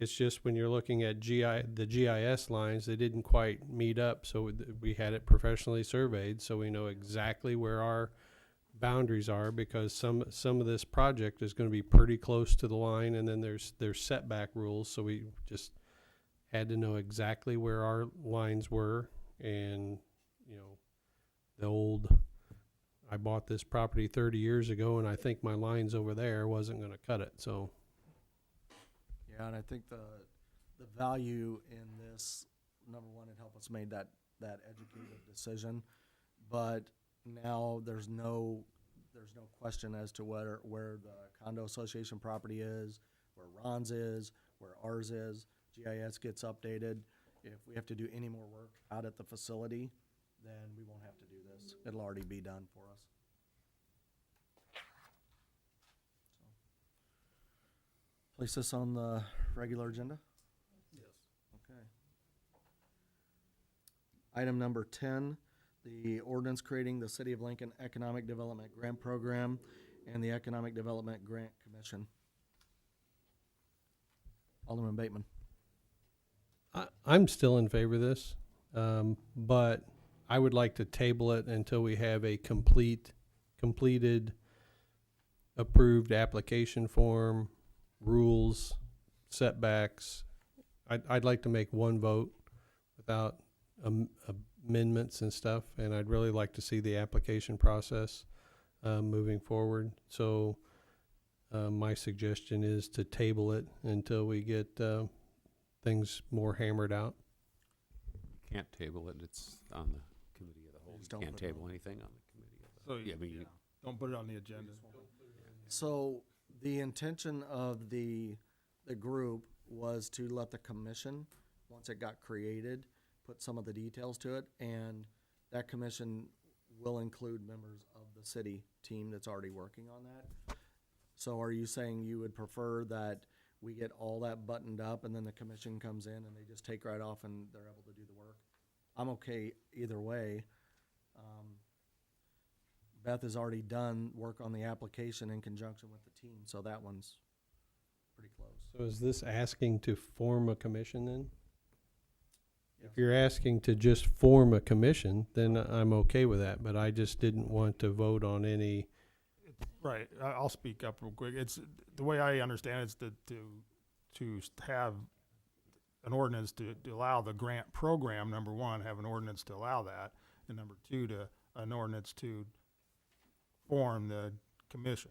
It's just when you're looking at the GIS lines, they didn't quite meet up, so we had it professionally surveyed, so we know exactly where our boundaries are, because some of this project is going to be pretty close to the line, and then there's setback rules, so we just had to know exactly where our lines were. And you know, the old, I bought this property 30 years ago, and I think my lines over there wasn't going to cut it. So Yeah, and I think the value in this, number one, it helped us make that educated decision, but now there's no question as to where the condo association property is, where Ron's is, where ours is. GIS gets updated. If we have to do any more work out at the facility, then we won't have to do this. It'll already be done for us. Place this on the regular agenda? Yes. Okay. Item number 10, the ordinance creating the City of Lincoln Economic Development Grant Program and the Economic Development Grant Commission. Alderman Bateman. I'm still in favor of this, but I would like to table it until we have a completed, approved application form, rules, setbacks. I'd like to make one vote without amendments and stuff, and I'd really like to see the application process moving forward. So my suggestion is to table it until we get things more hammered out. You can't table it, it's on the committee of the whole. Just You don't can't put it table on. anything on the committee of the So whole. Yeah, I mean, don't put it on the agenda. So the intention of the group was to let the commission, once it got created, put some of the details to it, and that commission will include members of the city team that's already working on that. So are you saying you would prefer that we get all that buttoned up and then the commission comes in and they just take right off and they're able to do the work? I'm okay either way. Beth has already done work on the application in conjunction with the team, so that one's pretty close. So is this asking to form a commission then? Yes. If you're asking to just form a commission, then I'm okay with that, but I just didn't want to vote on any. Right, I'll speak up real quick. It's, the way I understand it is to have an ordinance to allow the grant program, number one, have an ordinance to allow that, and number two, an ordinance to form the commission,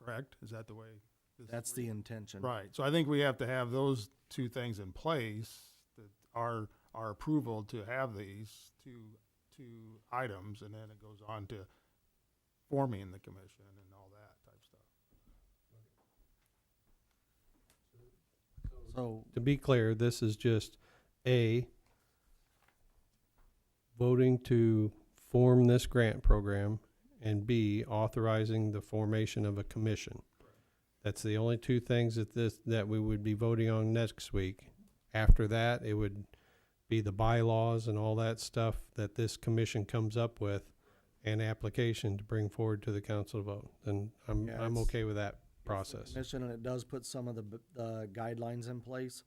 correct? Is that the way? That's the intention. Right, so I think we have to have those two things in place, that our approval to have these two items, and then it goes on to forming the commission and all that type stuff. So, To be clear, this is just A, voting to form this grant program, and B, authorizing the formation of a commission. That's the only two things that we would be voting on next week. After that, it would be the bylaws and all that stuff that this commission comes up with, an application to bring forward to the council to vote. And I'm it's- okay with that process. commission, and it does put some of the guidelines in place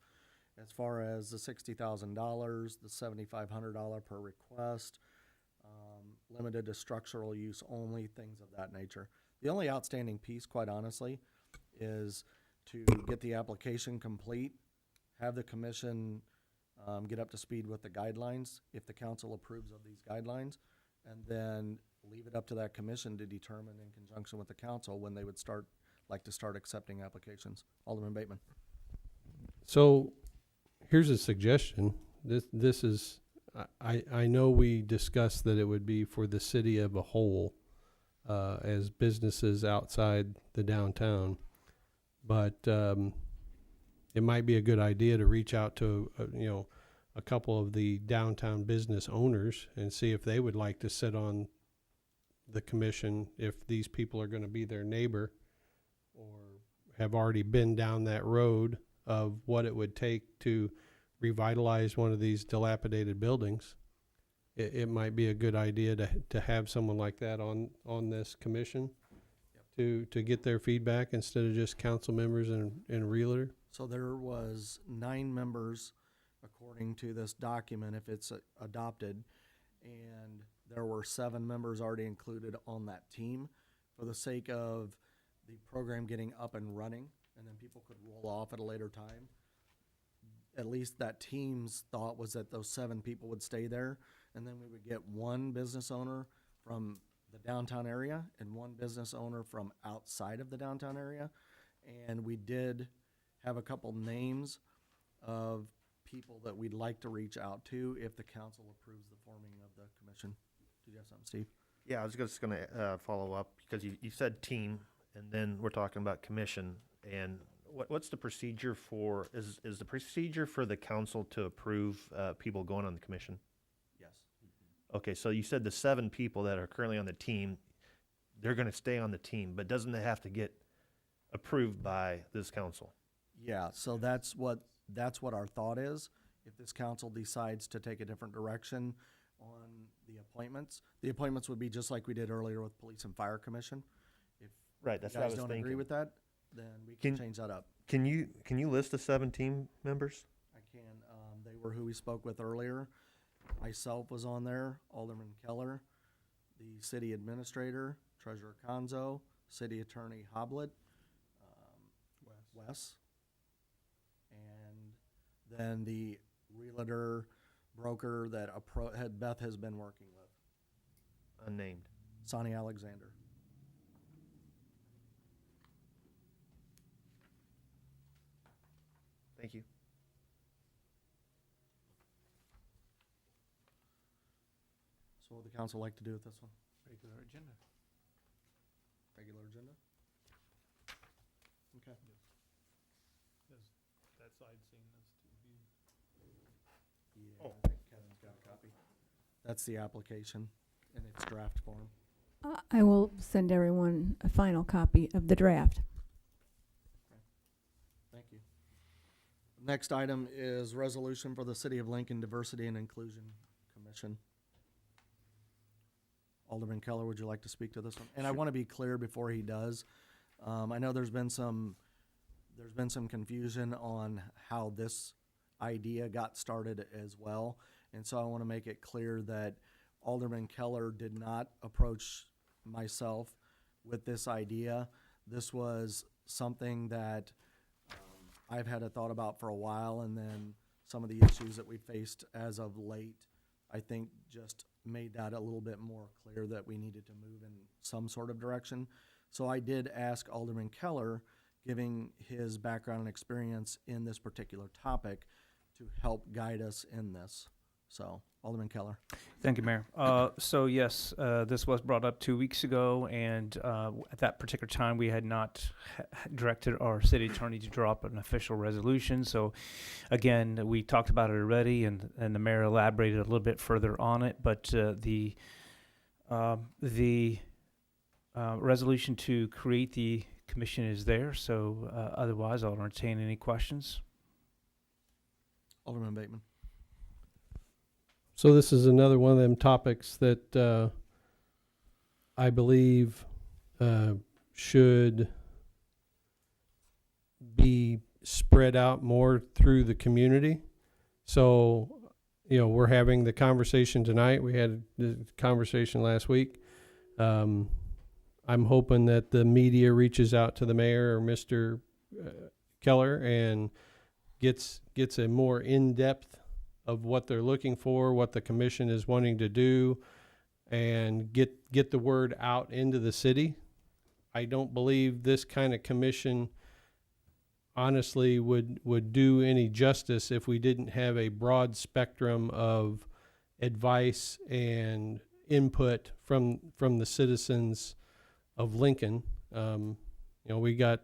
as far as the $60,000, the $7,500 per request, limited to structural use only, things of that nature. The only outstanding piece, quite honestly, is to get the application complete, have the commission get up to speed with the guidelines, if the council approves of these guidelines, and then leave it up to that commission to determine in conjunction with the council when they would start accepting applications. Alderman Bateman. So, here's a suggestion. This is, I know we discussed that it would be for the city of a whole, as businesses outside the downtown. But, it might be a good idea to reach out to, a couple of the downtown business owners and see if they would like to sit on the commission, if these people are gonna be their neighbor or have already been down that road of what it would take to revitalize one of these dilapidated buildings. It might be a good idea to have someone like that on this commission to get their feedback instead of just council members and a realtor. So there was 9 members, according to this document, if it's adopted, and there were 7 members already included on that team for the sake of the program getting up and running, and then people could roll off at a later time. At least that team's thought was that those 7 people would stay there, and then we would get one business owner from the downtown area and one business owner from outside of the downtown area. And we did have a couple names of people that we'd like to reach out to if the council approves the forming of the commission. Did you have something, Steve? Yeah, I was just gonna follow up, because you said team, and then we're talking about commission, and what's the procedure for, is the procedure for the council to approve people going on the commission? Yes. Okay, so you said the 7 people that are currently on the team, they're gonna stay on the team, but doesn't it have to get approved by this council? Yeah, so that's what our thought is. If this council decides to take a different direction on the appointments would be just like we did earlier with Police and Fire Commission. If Right, you that's what I guys was don't thinking. agree with that, then we can change that up. Can you list the 7 team members? I can, they were who we spoke with earlier. Myself was on there, Alderman Keller, the city administrator, Treasurer Conzo, City Attorney Hoblet, Wes, and then the realtor broker that Beth has been working with, Unnamed. Sonny Alexander. Thank you. So what would the council like to do with this one? Regular agenda. Regular agenda? Okay. That side seeing this to be. Yeah, I think Kevin's got a copy. That's the application in its draft form. I will send everyone a final copy of the draft. Thank you. Next item is resolution for the City of Lincoln Diversity and Inclusion Commission. Alderman Keller, would you like to speak to this one? And I want to be clear before he does. I know there's been some confusion on how this idea got started as well. And so I want to make it clear that Alderman Keller did not approach myself with this idea. This was something that I've had a thought about for a while, and then some of the issues that we faced as of late, I think just made that a little bit more clear that we needed to move in some sort of direction. So I did ask Alderman Keller, giving his background and experience in this particular topic, to help guide us in this. So, Alderman Keller. Thank you, Mayor. So yes, this was brought up 2 weeks ago, and at that particular time, we had not directed our city attorney to drop an official resolution. So again, we talked about it already, and the mayor elaborated a little bit further on it. But the resolution to create the commission is there. So otherwise, I'll entertain any questions. Alderman Bateman. So this is another one of them topics that I believe should be spread out more through the community. So, you know, we're having the conversation tonight. We had the conversation last week. I'm hoping that the media reaches out to the mayor or Mr. Keller and gets a more in-depth of what they're looking for, what the commission is wanting to do, and get the word out into the city. I don't believe this kind of commission honestly would do any justice if we didn't have a broad spectrum of advice and input from the citizens of Lincoln. You know, we got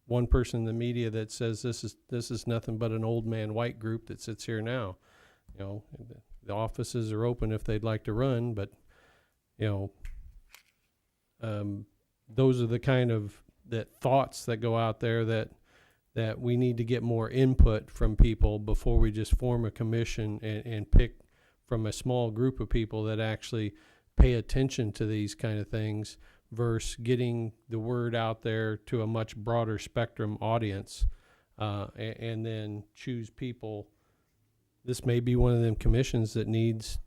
one person in the media that says this is nothing but an old man white group that sits here now. You know, the offices are open if they'd like to run, but you know, those are the kind of thoughts that go out there that we need to get more input from people before we just form a commission and pick from a small group of people that actually pay attention to these kind of things, versus getting the word out there to a much broader spectrum audience, and then choose people. This may be one of them commissions that needs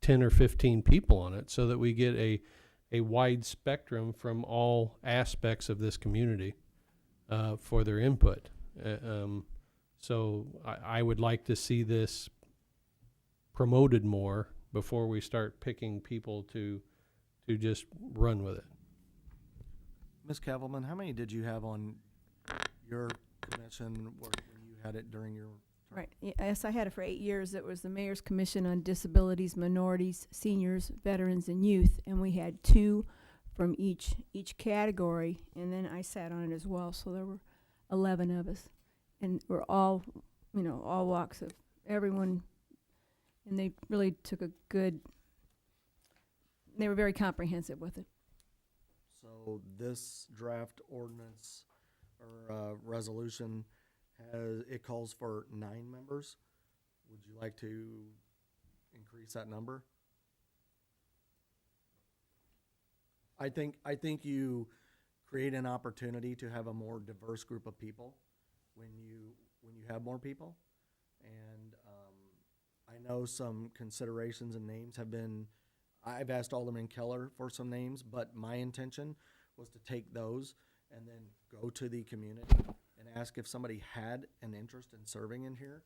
10 or 15 people on it so that we get a wide spectrum from all aspects of this community for their input. So I would like to see this promoted more before we start picking people to just run with it. Ms. Cavalman, how many did you have on your commission when you had it during your term? Right. Yes, I had it for 8 years. It was the Mayor's Commission on Disabilities, Minorities, Seniors, Veterans, and Youth, and we had 2 from each category, and then I sat on it as well. So there were 11 of us, and we're all, you know, all walks of everyone, and they really took a good. They were very comprehensive with it. So this draft ordinance or resolution it calls for 9 members. Would you like to increase that number? I think you create an opportunity to have a more diverse group of people when you have more people, and I know some considerations and names have been. I've asked Alderman Keller for some names, but my intention was to take those and then go to the community and ask if somebody had an interest in serving in here,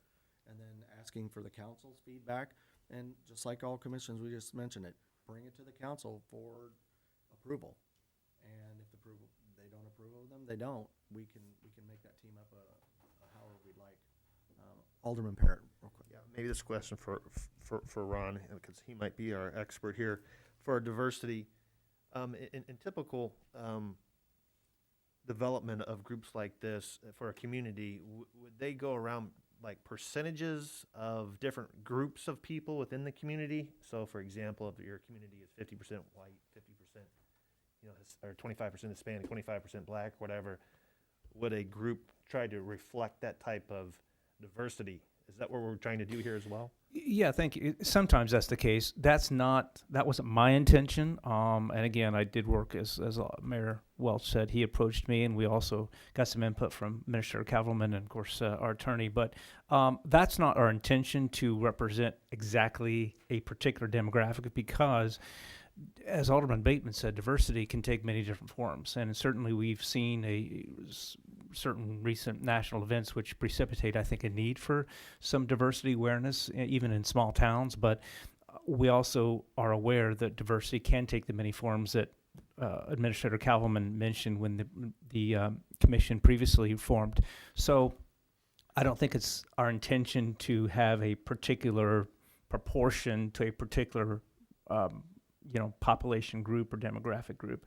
and then asking for the council's feedback. And just like all commissions, we just mentioned it, bring it to the council for approval. And if they don't approve of them, they don't. We can make that team up however we'd like. Alderman Parrott, real quick. Yeah, maybe this question for Ron, because he might be our expert here. For diversity, in typical development of groups like this for a community, would they go around like percentages of different groups of people within the community? So, for example, if your community is 50% white, 50%, you know, or 25% Hispanic, 25% black, whatever, would a group try to reflect that type of diversity? Is that what we're trying to do here as well? Yeah, thank you. Sometimes that's the case. That wasn't my intention. And again, I did work as Mayor Welch said. He approached me, and we also got some input from Minister Cavalman and, of course, our attorney. But that's not our intention to represent exactly a particular demographic, because, as Alderman Bateman said, diversity can take many different forms. And certainly we've seen certain recent national events which precipitate, I think, a need for some diversity awareness, even in small towns. But we also are aware that diversity can take the many forms that Administrator Calvelman mentioned when the commission previously formed. So I don't think it's our intention to have a particular proportion to a particular population group or demographic group.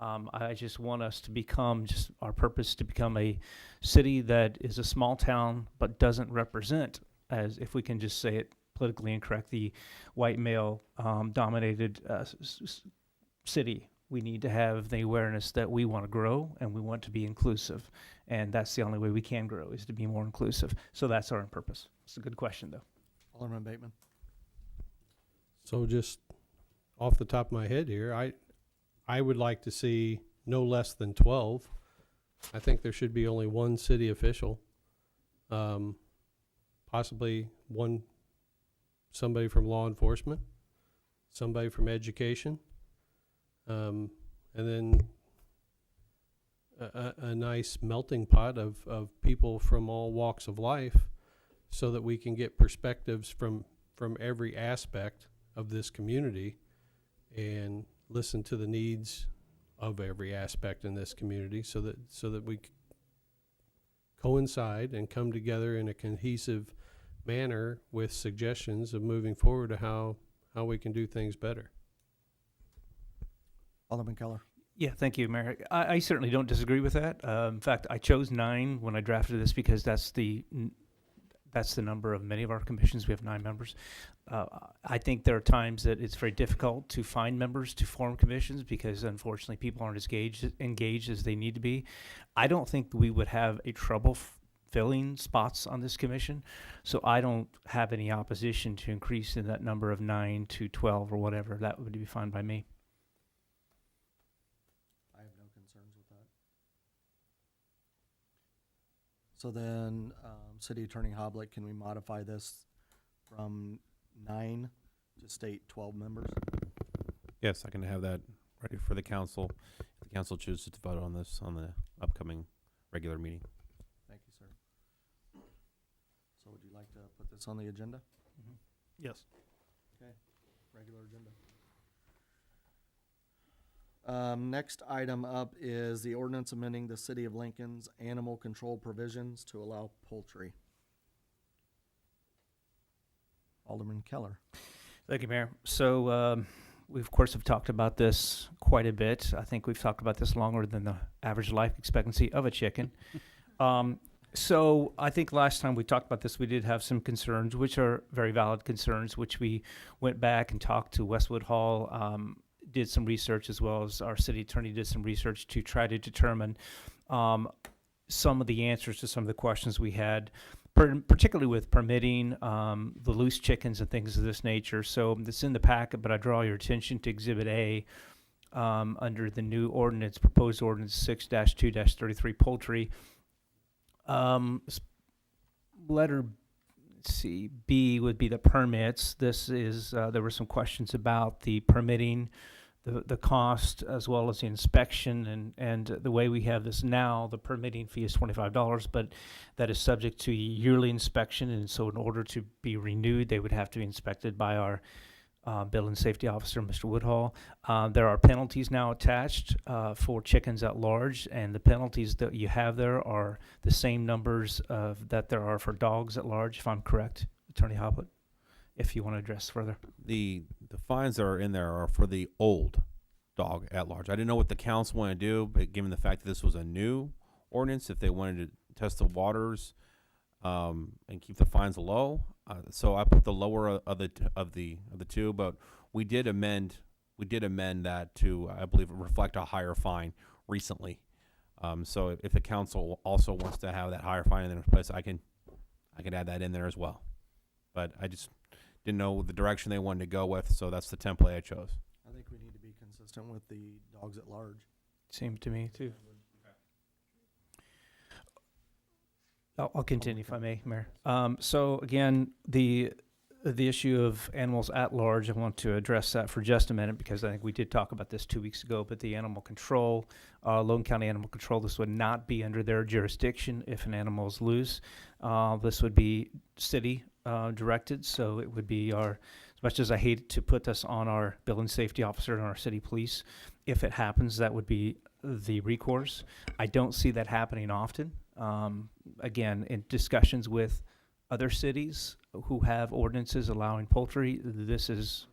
I just want us to become, just our purpose to become a city that is a small town but doesn't represent, as if we can just say it politically incorrect, the white male dominated city. We need to have the awareness that we want to grow and we want to be inclusive. And that's the only way we can grow, is to be more inclusive. So that's our purpose. It's a good question, though. Alderman Bateman. So just off the top of my head here, I would like to see no less than 12. I think there should be only one city official, possibly somebody from law enforcement, somebody from education, and then a nice melting pot of people from all walks of life, so that we can get perspectives from every aspect of this community and listen to the needs of every aspect in this community, so that we coincide and come together in a cohesive manner with suggestions of moving forward to how we can do things better. Alderman Keller. Yeah, thank you, Mayor. I certainly don't disagree with that. In fact, I chose 9 when I drafted this because that's the number of many of our commissions. We have 9 members. I think there are times that it's very difficult to find members to form commissions because, unfortunately, people aren't as engaged as they need to be. I don't think we would have a trouble filling spots on this commission, so I don't have any opposition to increasing that number of 9 to 12 or whatever. That would be fine by me. I have no concerns with that. So then, City Attorney Hoblit, can we modify this from 9 to state 12 members? Yes, I can have that ready for the council. If the council chooses to vote on this on the upcoming regular meeting. Thank you, sir. So would you like to put this on the agenda? Yes. Okay, regular agenda. Next item up is the ordinance amending the City of Lincoln's animal control provisions to allow poultry. Alderman Keller. Thank you, Mayor. So we, of course, have talked about this quite a bit. I think we've talked about this longer than the average life expectancy of a chicken. So I think last time we talked about this, we did have some concerns, which are very valid concerns, which we went back and talked to Westwood Hall, did some research, as well as our city attorney did some research to try to determine some of the answers to some of the questions we had, particularly with permitting the loose chickens and things of this nature. So it's in the packet, but I draw your attention to Exhibit A under the new ordinance, proposed ordinance 6-2-33 poultry. Letter B would be the permits. This is there were some questions about the permitting, the cost, as well as the inspection, and the way we have this now, the permitting fee is $25, but that is subject to yearly inspection, and so in order to be renewed, they would have to be inspected by our Building Safety Officer, Mr. Woodhall. There are penalties now attached for chickens at large, and the penalties that you have there are the same numbers that there are for dogs at large, if I'm correct, Attorney Hoblit, if you want to address further. The fines that are in there are for the old dog at large. I didn't know what the council wanted to do, but given the fact that this was a new ordinance, if they wanted to test the waters and keep the fines low, so I put the lower of the two. But we did amend that to, I believe, reflect a higher fine recently. So if the council also wants to have that higher fine in place, I can add that in there as well. But I just didn't know the direction they wanted to go with, so that's the template I chose. I think we need to be consistent with the dogs at large. Seemed to me, too. I'll continue if I may, Mayor. So again, the the issue of animals at large, I want to address that for just a minute because I think we did talk about this 2 weeks ago. But the animal control, Logan County Animal Control, this would not be under their jurisdiction if an animal is loose. This would be city directed, so it would be our. As much as I hate to put this on our building safety officer and our city police, if it happens, that would be the recourse. I don't see that happening often. Again, in discussions with other cities who have ordinances allowing poultry, this is,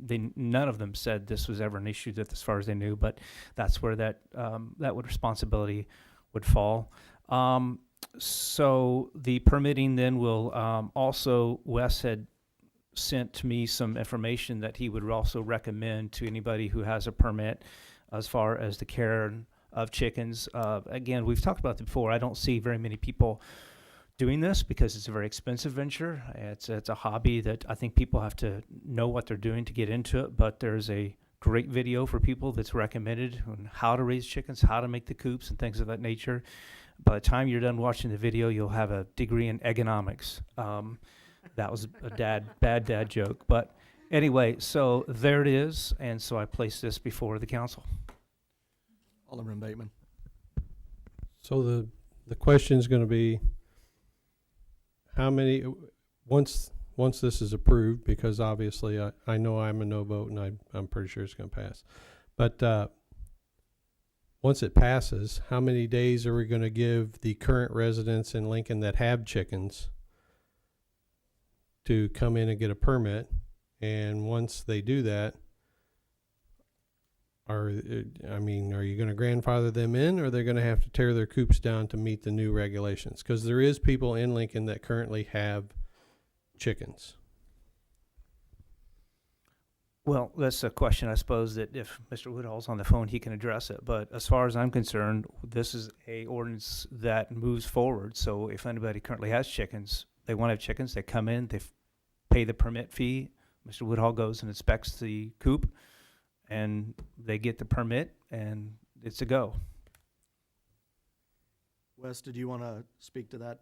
none of them said this was ever an issue that, as far as they knew, but that's where that responsibility would fall. So the permitting then will also, Wes had sent me some information that he would also recommend to anybody who has a permit as far as the care of chickens. Again, we've talked about this before. I don't see very many people doing this because it's a very expensive venture. It's a hobby that I think people have to know what they're doing to get into it, but there's a great video for people that's recommended on how to raise chickens, how to make the coops and things of that nature. By the time you're done watching the video, you'll have a degree in economics. That was a bad dad joke. But anyway, so there it is, and so I place this before the council. Alderman Bateman. So the question is going to be, how many, once this is approved, because obviously I know I'm a no vote and I'm pretty sure it's going to pass. But once it passes, how many days are we going to give the current residents in Lincoln that have chickens to come in and get a permit? And once they do that, are you going to grandfather them in, or they're going to have to tear their coops down to meet the new regulations? Because there is people in Lincoln that currently have chickens. Well, that's a question, I suppose, that if Mr. Woodall's on the phone, he can address it. But as far as I'm concerned, this is a ordinance that moves forward. So if anybody currently has chickens, they want to have chickens, they come in, they pay the permit fee. Mr. Woodall goes and inspects the coop, and they get the permit, and it's a go. Wes, did you want to speak to that?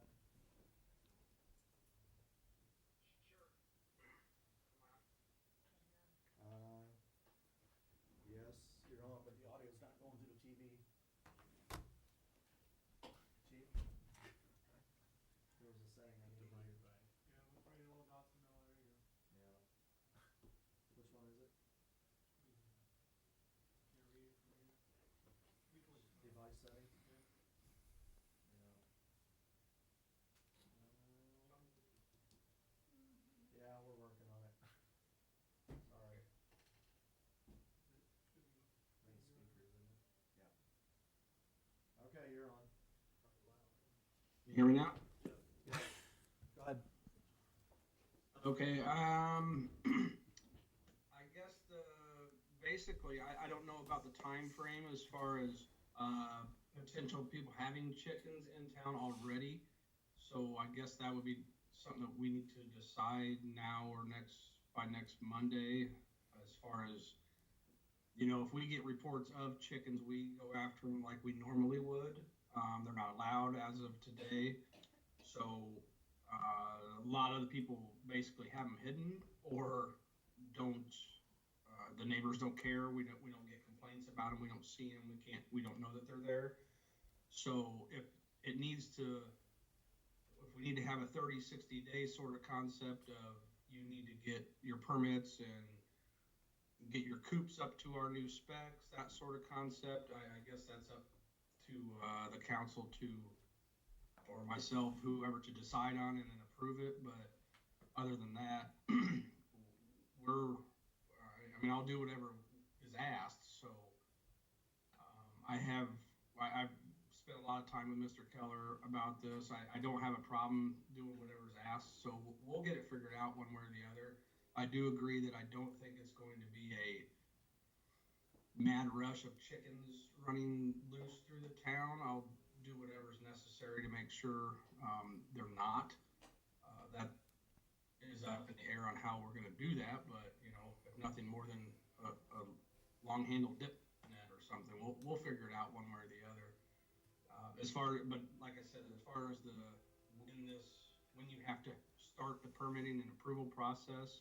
Yes, you're on, but the audio's not going to the TV. Chief? There was a saying I need to bring it back. Yeah. Which one is it? Device settings? Yeah, we're working on it. Sorry. Main speakers, isn't it? Yeah. Okay, you're on. You hear me now? Go ahead. Okay, I guess basically, I don't know about the time frame as far as, potential people having chickens in town already. So I guess that would be something that we need to decide now or by next Monday, as far as, if we get reports of chickens, we go after them like we normally would. They're not allowed as of today. So a lot of the people basically have them hidden or don't. The neighbors don't care. We don't get complaints about them. We don't see them. We don't know that they're there. So if we need to have a 30, 60 day sort of concept of, you need to get your permits and get your coops up to our new specs, that sort of concept, I guess that's up to the council or myself, whoever, to decide on and then approve it. But other than that, I'll do whatever is asked. So I've spent a lot of time with Mr. Keller about this. I don't have a problem doing whatever's asked, so we'll get it figured out one way or the other. I do agree that I don't think it's going to be a mad rush of chickens running loose through the town. I'll do whatever's necessary to make sure they're not. That is up in the air on how we're going to do that, but if nothing more than a long-handled dip net or something, we'll figure it out one way or the other. But like I said, as far as when you have to start the permitting and approval process.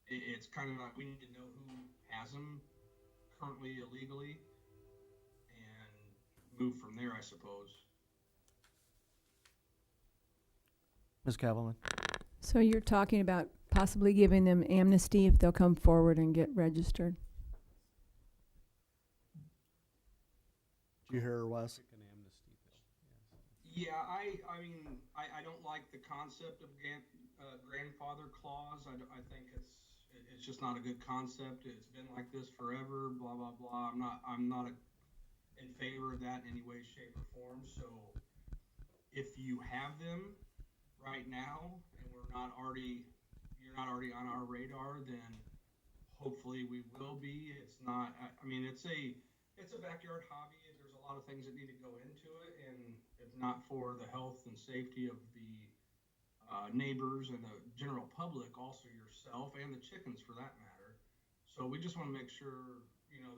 It's kind of like we need to know who has them currently illegally and move from there, I suppose. Ms. Cavalman? So you're talking about possibly giving them amnesty if they'll come forward and get registered? Did you hear her, Wes? Yeah, I mean, I don't like the concept of grandfather clause. I think it's just not a good concept. It's been like this forever, blah, blah, blah. I'm not in favor of that in any way, shape, or form. So if you have them right now and you're not already on our radar, then hopefully we will be. It's not, I mean, it's a backyard hobby. There's a lot of things that need to go into it, and if not for the health and safety of the neighbors and the general public, also yourself and the chickens for that matter. So we just want to make sure,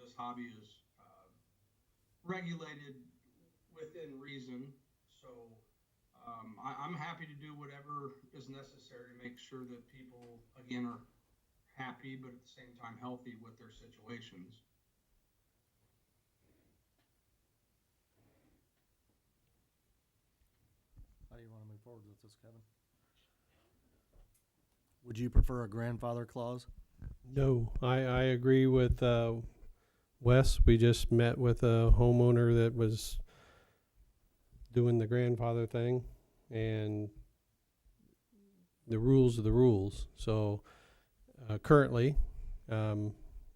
this hobby is regulated within reason. So I'm happy to do whatever is necessary to make sure that people, again, are happy, but at the same time healthy with their situations. How do you want to move forward with this, Kevin? Would you prefer a grandfather clause? No, I agree with Wes. We just met with a homeowner that was doing the grandfather thing, and the rules are the rules. So currently,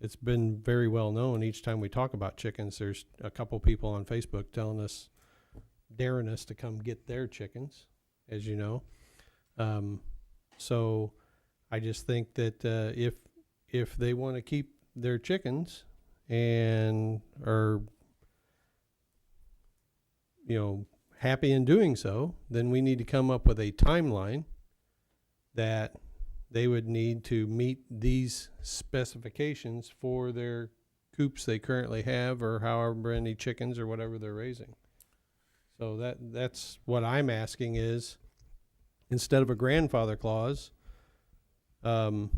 it's been very well known. Each time we talk about chickens, there's a couple people on Facebook telling us, daring us to come get their chickens, as you know. So I just think that if they want to keep their chickens and are, happy in doing so, then we need to come up with a timeline that they would need to meet these specifications for their coops they currently have, or however many chickens or whatever they're raising. So that's what I'm asking is, instead of a grandfather clause, how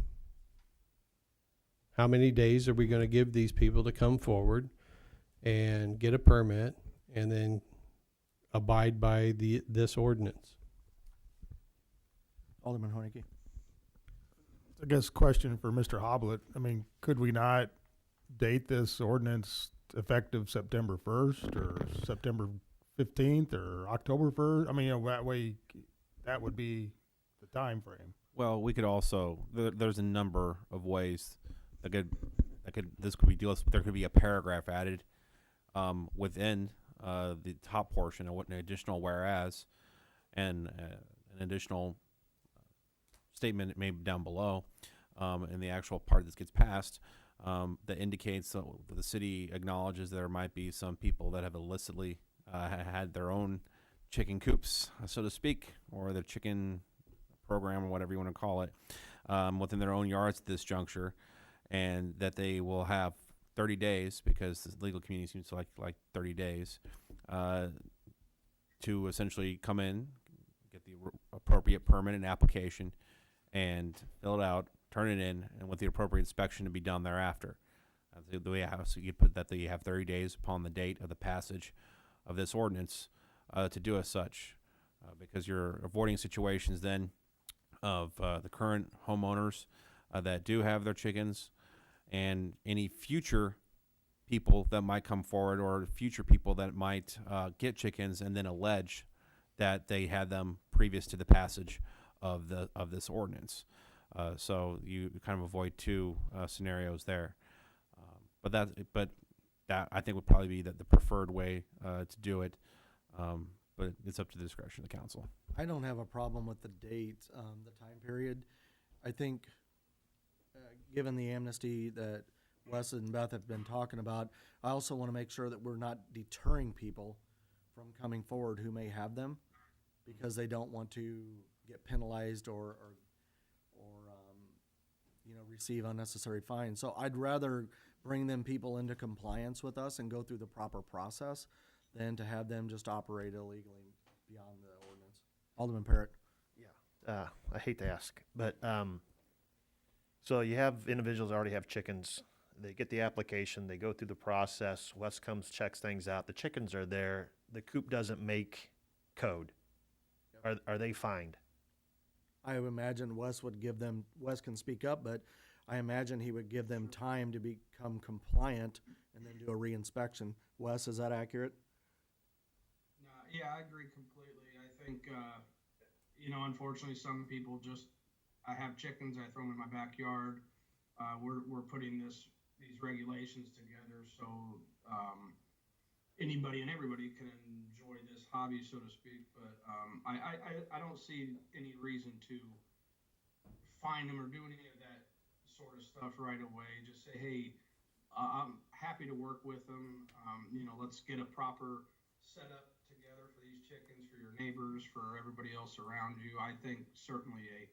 many days are we going to give these people to come forward and get a permit and then abide by this ordinance? Alderman Hoeneke. I guess question for Mr. Hoblet. I mean, could we not date this ordinance effective September 1st or September 15th or October 1st? I mean, that way, that would be the time frame. Well, we could also, there's a number of ways that this could be dealt with. There could be a paragraph added within the top portion of what an additional whereas, and an additional statement maybe down below in the actual part that gets passed that indicates that the city acknowledges there might be some people that have illicitly had their own chicken coops, so to speak, or their chicken program, or whatever you want to call it, within their own yards at this juncture, and that they will have 30 days, because the legal community seems to like 30 days, to essentially come in, get the appropriate permit and application, and fill it out, turn it in, and with the appropriate inspection to be done thereafter. The way so you put that they have 30 days upon the date of the passage of this ordinance to do as such, because you're avoiding situations then of the current homeowners that do have their chickens, and any future people that might come forward, or future people that might get chickens and then allege that they had them previous to the passage of this ordinance. So you kind of avoid two scenarios there. But that I think would probably be the preferred way to do it. But it's up to the discretion of the council. I don't have a problem with the date, the time period. I think, given the amnesty that Wes and Beth have been talking about, I also want to make sure that we're not deterring people from coming forward who may have them because they don't want to get penalized or receive unnecessary fines. So I'd rather bring them people into compliance with us and go through the proper process than to have them just operate illegally beyond the ordinance. Alderman Parrott. Yeah. I hate to ask, but so you have individuals that already have chickens. They get the application, they go through the process. Wes comes, checks things out. The chickens are there. The coop doesn't make code. Are they fined? I would imagine Wes can speak up, but I imagine he would give them time to become compliant and then do a reinspection. Wes, is that accurate? Yeah, I agree completely. I think, unfortunately, some people I have chickens, I throw them in my backyard. We're putting these regulations together so anybody and everybody can enjoy this hobby, so to speak. But I don't see any reason to fine them or do any of that sort of stuff right away. Just say, hey, I'm happy to work with them. Let's get a proper setup together for these chickens, for your neighbors, for everybody else around you. I think certainly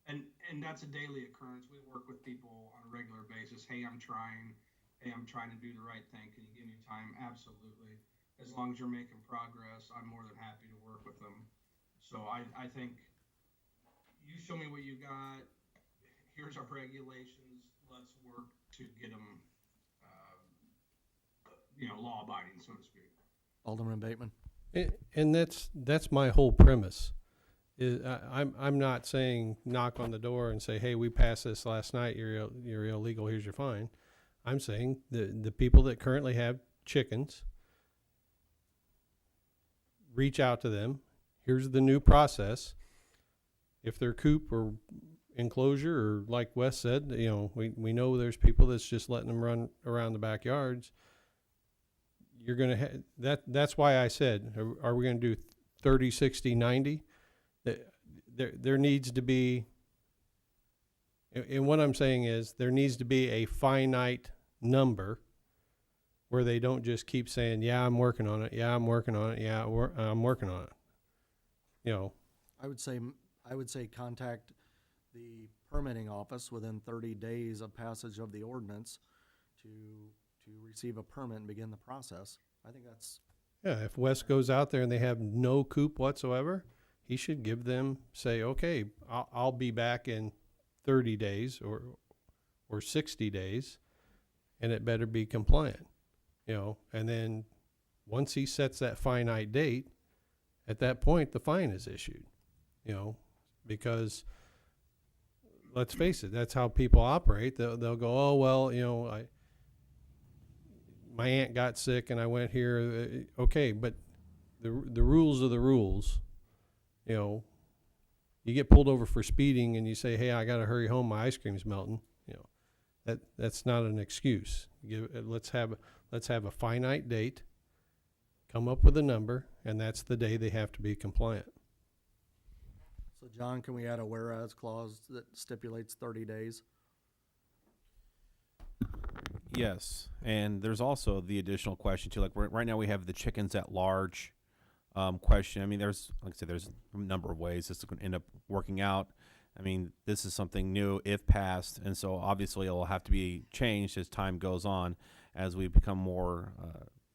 and that's a daily occurrence. We work with people on a regular basis. Hey, I'm trying to do the right thing. Can you give me time? Absolutely. As long as you're making progress, I'm more than happy to work with them. So I think you show me what you got. Here's our regulations. Let's work to get them, law abiding, so to speak. Alderman Bateman? And that's my whole premise. I'm not saying knock on the door and say, hey, we passed this last night, you're illegal, here's your fine. I'm saying the people that currently have chickens, reach out to them. Here's the new process. If they're coop or enclosure, or like Wes said, we know there's people that's just letting them run around the backyards. You're going to that's why I said, are we going to do 30, 60, 90? There needs to be, and what I'm saying is there needs to be a finite number where they don't just keep saying, yeah, I'm working on it. Yeah, I'm working on it. Yeah, I'm working on it. I would say contact the permitting office within 30 days of passage of the ordinance to receive a permit and begin the process. I think that's... Yeah, if Wes goes out there and they have no coop whatsoever, he should give them, say, okay, I'll be back in 30 days or 60 days, and it better be compliant, and then once he sets that finite date, at that point, the fine is issued, because let's face it, that's how people operate. They'll go, oh, well, my aunt got sick and I went here. Okay, but the rules are the rules. You get pulled over for speeding and you say, hey, I got to hurry home. My ice cream's melting. That's not an excuse. Let's have a finite date, come up with a number, and that's the day they have to be compliant. So, John, can we add a whereas clause that stipulates 30 days? Yes, and there's also the additional question too. Like right now, we have the chickens at large question. I mean, there's a number of ways this is going to end up working out. I mean, this is something new if passed, and so obviously it will have to be changed as time goes on, as we become more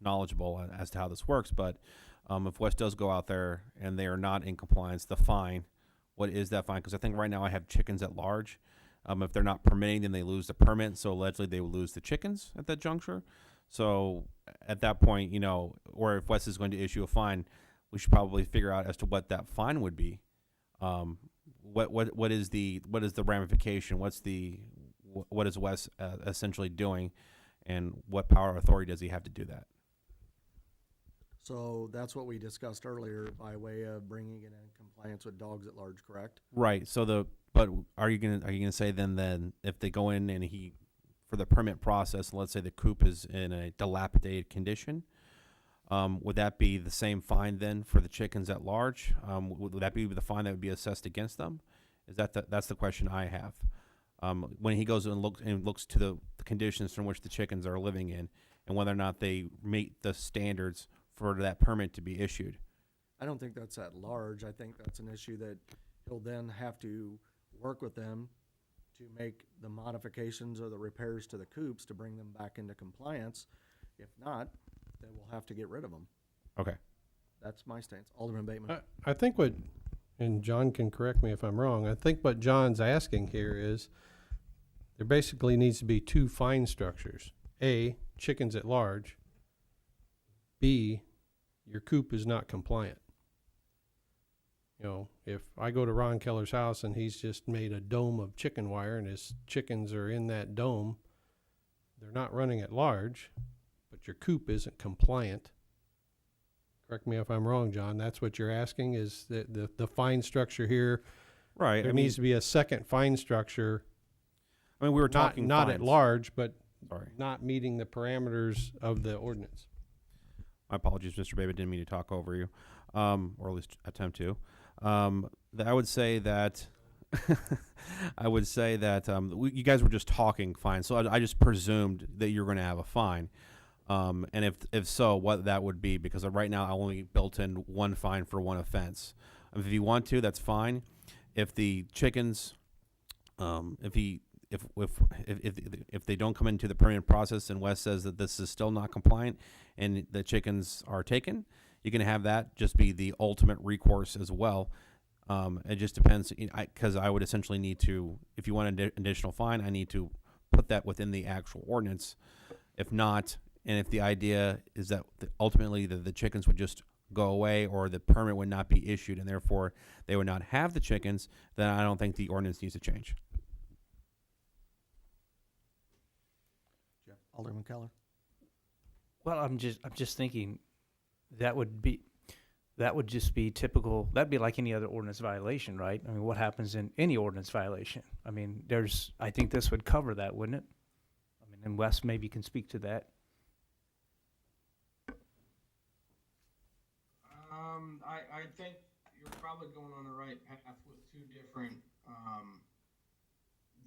knowledgeable as to how this works. But if Wes does go out there and they are not in compliance, the fine, what is that fine? Because I think right now I have chickens at large. If they're not permitting, then they lose the permit. So allegedly they will lose the chickens at that juncture. So at that point, or if Wes is going to issue a fine, we should probably figure out as to what that fine would be. What is the ramification? What is Wes essentially doing, and what power or authority does he have to do that? So that's what we discussed earlier by way of bringing it in compliance with dogs at large, correct? Right. But are you gonna say then if they go in and for the permit process, let's say the coop is in a dilapidated condition, would that be the same fine then for the chickens at large? Would that be the fine that would be assessed against them? That's the question I have. When he goes and looks to the conditions from which the chickens are living in, and whether or not they meet the standards for that permit to be issued. I don't think that's at large. I think that's an issue that he'll then have to work with them to make the modifications or the repairs to the coops to bring them back into compliance. If not, then we'll have to get rid of them. Okay. That's my stance. Alderman Bateman. I think and John can correct me if I'm wrong, I think what John's asking here is there basically needs to be two fine structures. A, chickens at large. B, your coop is not compliant. You know, if I go to Ron Keller's house and he's just made a dome of chicken wire and his chickens are in that dome, they're not running at large, but your coop isn't compliant. Correct me if I'm wrong, John. That's what you're asking, is the fine structure here. Right. There I mean, needs to be a second fine structure, we were talking not at fines. large, but Sorry. not meeting the parameters of the ordinance. My apologies, Mr. Baby. Didn't mean to talk over you, or at least attempt to. I would say that you guys were just talking fine, so I just presumed that you're going to have a fine. And if so, what that would be, because right now I only built in one fine for one offense. If you want to, that's fine. If the chickens, if they don't come into the permanent process and Wes says that this is still not compliant and the chickens are taken, you can have that just be the ultimate recourse as well. It just depends, because I would essentially need to, if you want an additional fine, I need to put that within the actual ordinance. If not, and if the idea is that ultimately the chickens would just go away or the permit would not be issued and therefore they would not have the chickens, then I don't think the ordinance needs to change. Alderman Keller. Well, I'm just thinking that would just be typical. That'd be like any other ordinance violation, right? I mean, what happens in any ordinance violation? I mean, I think this would cover that, wouldn't it? I mean, and Wes maybe can speak to that. I think you're probably going on the right path with two different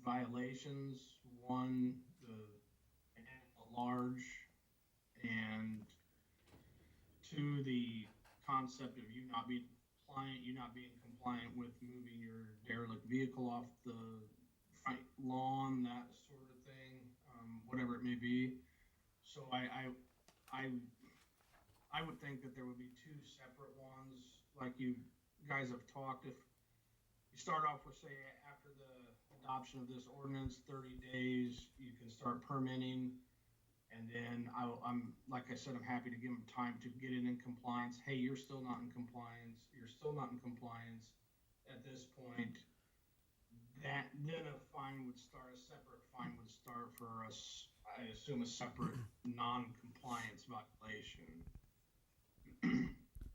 violations. One, the animal at large, and two, the concept of you not being compliant with moving your derelict vehicle off the lawn, that sort of thing, whatever it may be. So I would think that there would be two separate ones, like you guys have talked. If you start off with, say, after the adoption of this ordinance, 30 days, you can start permitting. And then I'm like I said, I'm happy to give them time to get it in compliance. Hey, you're still not in compliance. You're still not in compliance at this point. Then a separate fine would start for us, I assume, a separate non-compliance violation.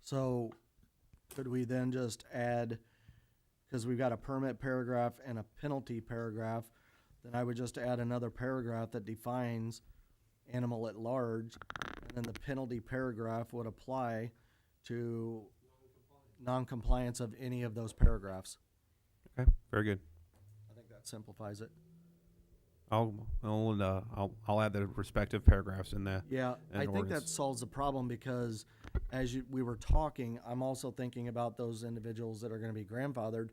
So could we then just add, because we've got a permit paragraph and a penalty paragraph, then I would just add another paragraph that defines animal at large, and then the penalty paragraph would apply to non-compliance of any of those paragraphs. Okay, very good. I think that simplifies it. I'll add the respective paragraphs in there. Yeah, I think that solves the problem, because as we were talking, I'm also thinking about those individuals that are going to be grandfathered.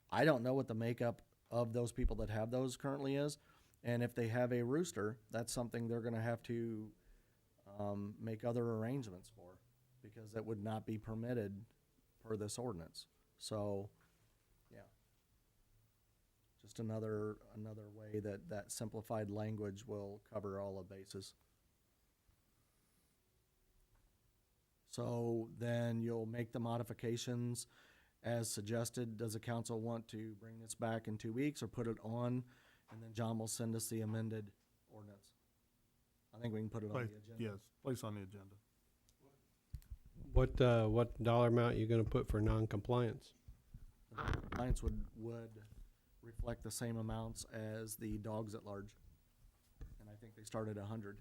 I don't know what the makeup of those people that have those currently is. And if they have a rooster, that's something they're going to have to make other arrangements for, because that would not be permitted per this ordinance. So, yeah, just another way that simplified language will cover all the bases. So then you'll make the modifications as suggested. Does the council want to bring this back in 2 weeks or put it on? And then John will send us the amended ordinance. I think we can put it on the agenda. Yes, place on the agenda. What dollar amount are you going to put for non-compliance? Compliance would reflect the same amounts as the dogs at large. And I think they start at 100.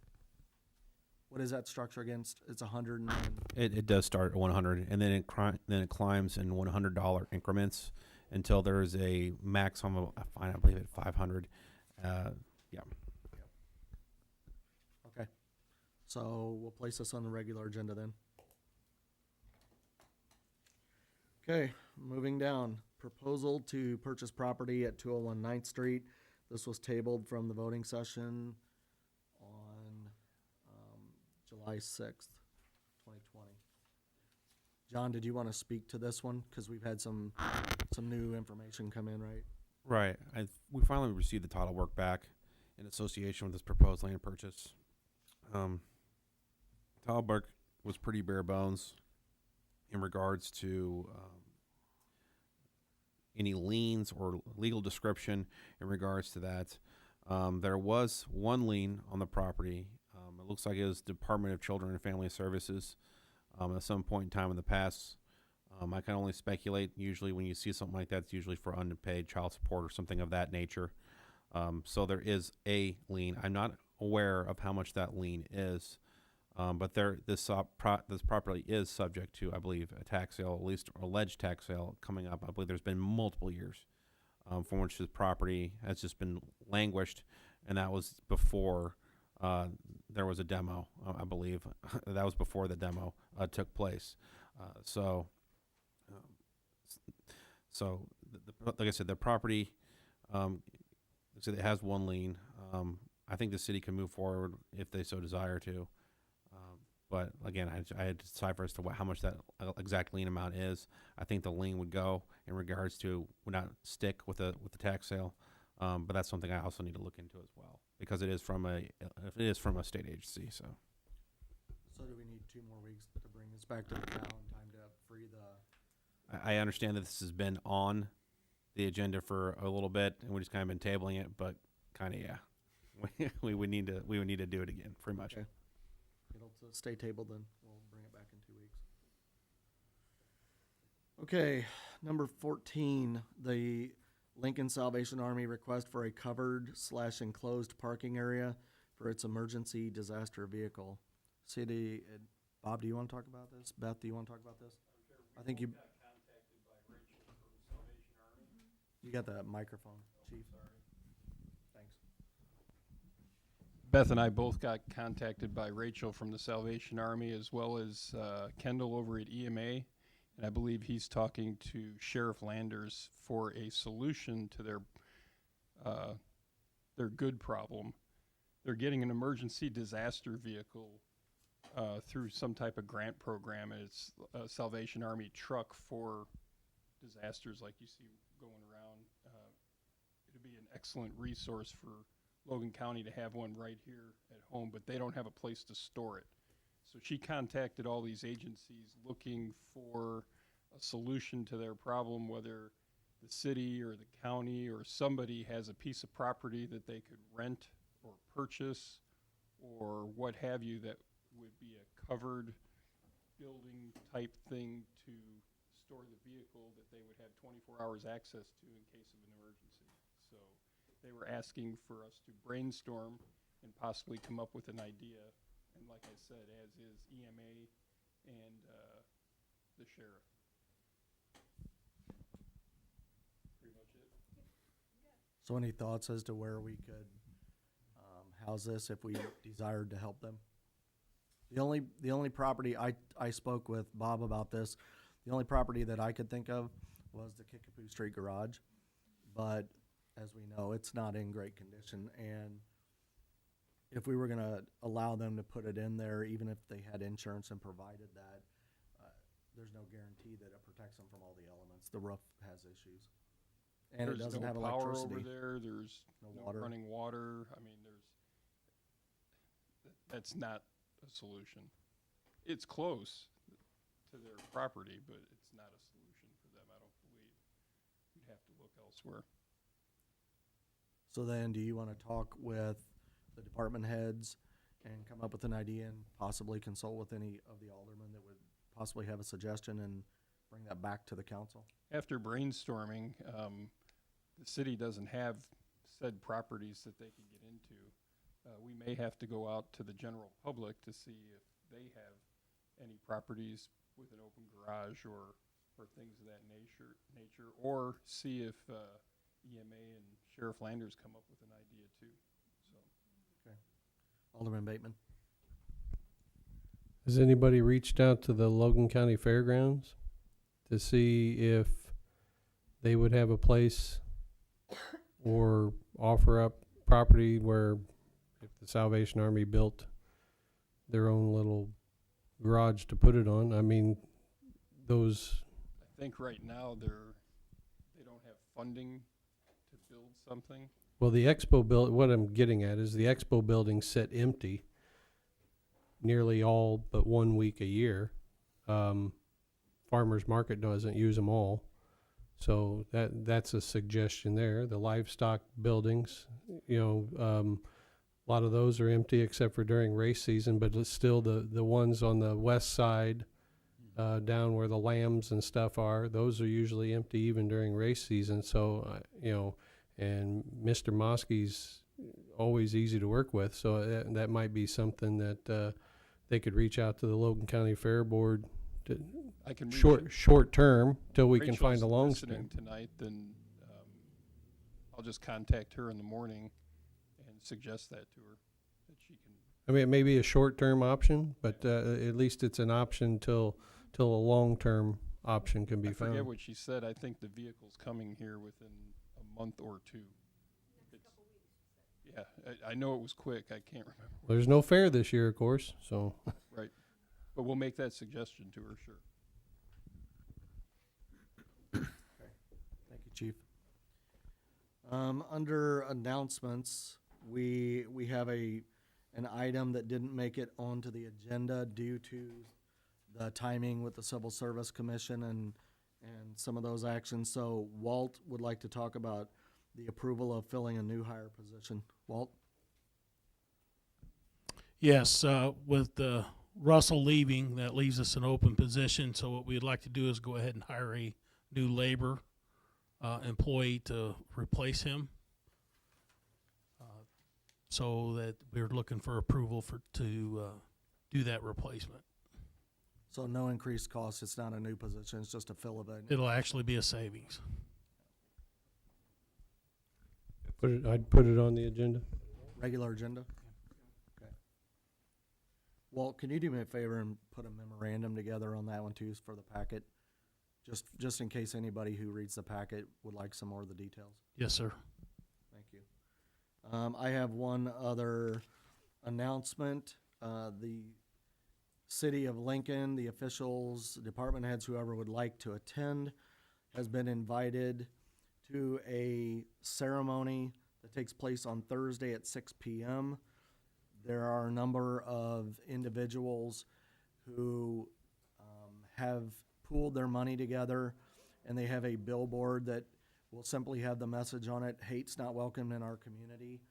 What is that structure against? It's 100 and It does start at 100, and then it climbs in $100 increments until there is a maximum of a fine, I believe, at 500. Yeah. okay. So we'll place this on the regular agenda then. Okay, moving down. Proposal to purchase property at 201 9th Street. This was tabled from the voting session on July 6th, 2020. John, did you want to speak to this one? Because we've had some new information come in, right? Right. We finally received the title work back in association with this proposed land purchase. Title work was pretty bare bones in regards to any liens or legal description in regards to that. There was one lien on the property. It looks like it was Department of Children and Family Services at some point in time in the past. I can only speculate. Usually when you see something like that, it's usually for unpaid child support or something of that nature. So there is a lien. I'm not aware of how much that lien is, but this property is subject to, I believe, a tax sale, at least alleged tax sale coming up. I believe there's been multiple years from which this property has just been languished, and that was before there was a demo, I believe. That was before the demo took place. So like I said, the property, it has one lien. I think the city can move forward if they so desire to. But again, I had to decipher as to how much that exact lien amount is. I think the lien would go in regards to would not stick with the tax sale. But that's something I also need to look into as well, because it is from a state agency. So do we need 2 more weeks to bring this back to the town? Time to free the. I understand that this has been on the agenda for a little bit, and we just kind of been tabling it. But kind of, yeah, we would need to do it again, pretty much. Okay. It'll stay tabled, then we'll bring it back in 2 weeks. Okay, number 14, the Lincoln Salvation Army request for a covered/enclosed parking area for its emergency disaster vehicle. City, Bob, do you want to talk about this? Beth, do you want to talk about this? I think you got contacted by Rachel from Salvation Army. You got the microphone, Chief. Thanks. Beth and I both got contacted by Rachel from the Salvation Army, as well as Kendall over at EMA. And I believe he's talking to Sheriff Landers for a solution to their good problem. They're getting an emergency disaster vehicle through some type of grant program. And it's a Salvation Army truck for disasters like you see going around. It'd be an excellent resource for Logan County to have one right here at home, but they don't have a place to store it. So she contacted all these agencies looking for a solution to their problem, whether the city or the county or somebody has a piece of property that they could rent or purchase or what have you that would be a covered building type thing to store the vehicle that they would have 24 hours access to in case of an emergency. So they were asking for us to brainstorm and possibly come up with an idea. And like I said, as is EMA and the sheriff. Pretty much it. So any thoughts as to where we could house this if we desired to help them? The only property, I spoke with Bob about this, the only property that I could think of was the Kickapoo Street Garage. But as we know, it's not in great condition, and if we were going to allow them to put it in there, even if they had insurance and provided that, there's no guarantee that it protects them from all the elements. The roof has issues, and it doesn't have electricity. There's no power over there. There's no running water. I mean, that's not a solution. It's close to their property, but it's not a solution for them, I don't believe. You'd have to look elsewhere. So then, do you want to talk with the department heads and come up with an idea and possibly consult with any of the aldermen that would possibly have a suggestion and bring that back to the council? After brainstorming, the city doesn't have said properties that they can get into. We may have to go out to the general public to see if they have any properties with an open garage or things of that nature, or see if EMA and Sheriff Landers come up with an idea too. So. Okay. Alderman Bateman. Has anybody reached out to the Logan County Fairgrounds to see if they would have a place or offer up property where if the Salvation Army built their own little garage to put it on? I mean, those, I think right now they don't have funding to build something. well, the expo what I'm getting at is the expo buildings sit empty nearly all but 1 week a year. Farmers market doesn't use them all. So that's a suggestion there. The livestock buildings, a lot of those are empty except for during race season, but it's still the ones on the west side, down where the lambs and stuff are, those are usually empty even during race season. So, and Mr. Mosky's always easy to work with. So that might be something that they could reach out to the Logan County Fair Board to I can short term till we can Rachel's find a long listening term. tonight, then I'll just contact her in the morning and suggest that to her, that she can. I mean, it may be a short term option, but at least it's an option till a long term option can be I forget found. what she said. I think the vehicle's coming here within a month or two. Yeah, I know it was quick. I can't remember. There's no fair this year, of course, so. Right. But we'll make that suggestion to her, sure. Thank you, Chief. Under announcements, we have an item that didn't make it onto the agenda due to the timing with the Civil Service Commission and some of those actions. So Walt would like to talk about the approval of filling a new hire position. Walt? Yes, with Russell leaving, that leaves us an open position. So what we'd like to do is go ahead and hire a new labor employee to replace him. So that we're looking for approval to do that replacement. So no increased cost. It's not a new position. It's just a fill of it. It'll actually be a savings. I'd put it on the agenda. Regular agenda? Okay. Walt, can you do me a favor and put a memorandum together on that one too for the packet? Just in case anybody who reads the packet would like some more of the details. Yes, sir. Thank you. I have one other announcement. The City of Lincoln, the officials, department heads, whoever would like to attend, has been invited to a ceremony that takes place on Thursday at 6 p.m. There are a number of individuals who have pooled their money together, and they have a billboard that will simply have the message on it, "Hate's not welcome in our community."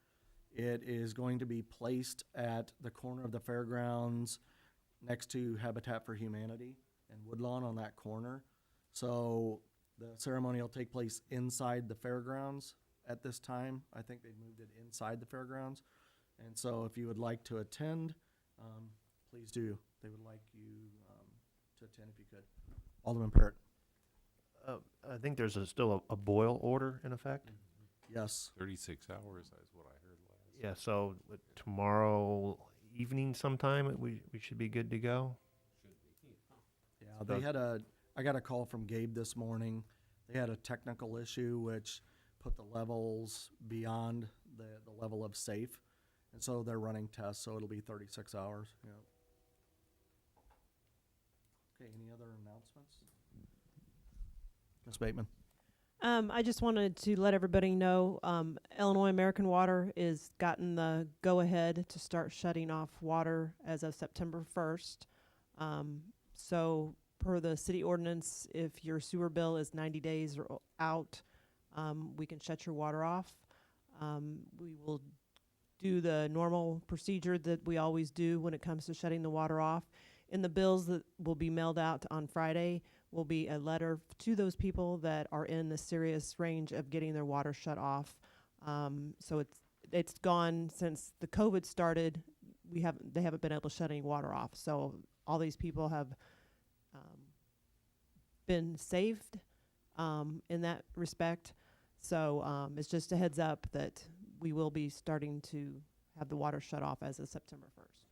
It is going to be placed at the corner of the fairgrounds next to Habitat for Humanity and Woodlawn on that corner. So the ceremony will take place inside the fairgrounds at this time. I think they've moved it inside the fairgrounds. And so if you would like to attend, please do. They would like you to attend if you could. Alderman Parrott. I think there's still a boil order in effect. Yes. 36 hours is what I heard last. Yeah, so tomorrow evening sometime we should be good to go. Yeah, they had I got a call from Gabe this morning. They had a technical issue which put the levels beyond the level of safe. And so they're running tests, so it'll be 36 hours. Yeah. Okay, any other announcements? Ms. Bateman. I just wanted to let everybody know Illinois American Water is gotten the go-ahead to start shutting off water as of September 1st. So per the city ordinance, if your sewer bill is 90 days or out, we can shut your water off. We will do the normal procedure that we always do when it comes to shutting the water off. In the bills that will be mailed out on Friday will be a letter to those people that are in the serious range of getting their water shut off. So it's gone since the COVID started. They haven't been able to shut any water off. So all these people have been saved in that respect. So it's just a heads up that we will be starting to have the water shut off as of September 1st.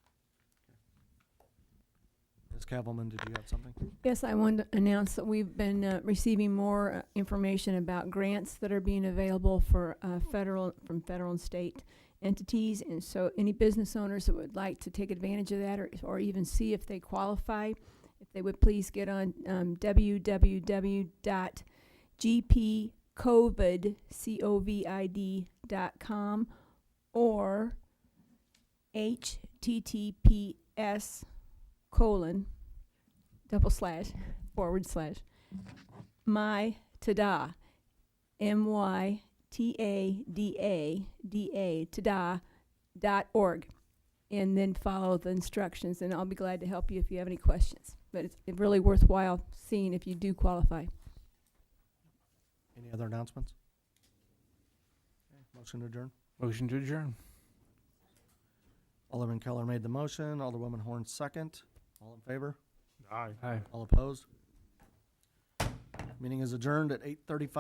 Ms. Kavelman, did you have something? Yes, I wanted to announce that we've been receiving more information about grants that are being available for from federal and state entities. And so any business owners that would like to take advantage of that or even see if they qualify, if they would please get on www.gpcovid.com or https:// mytada.org, and then follow the instructions, and I'll be glad to help you if you have any questions. But it's really worthwhile seeing if you do qualify. Any other announcements? Okay, motion to adjourn. Motion to adjourn. Alderman Keller made the motion. Alderwoman Horn second. All in favor? Aye. Aye. All opposed? Meeting is adjourned at 8:35.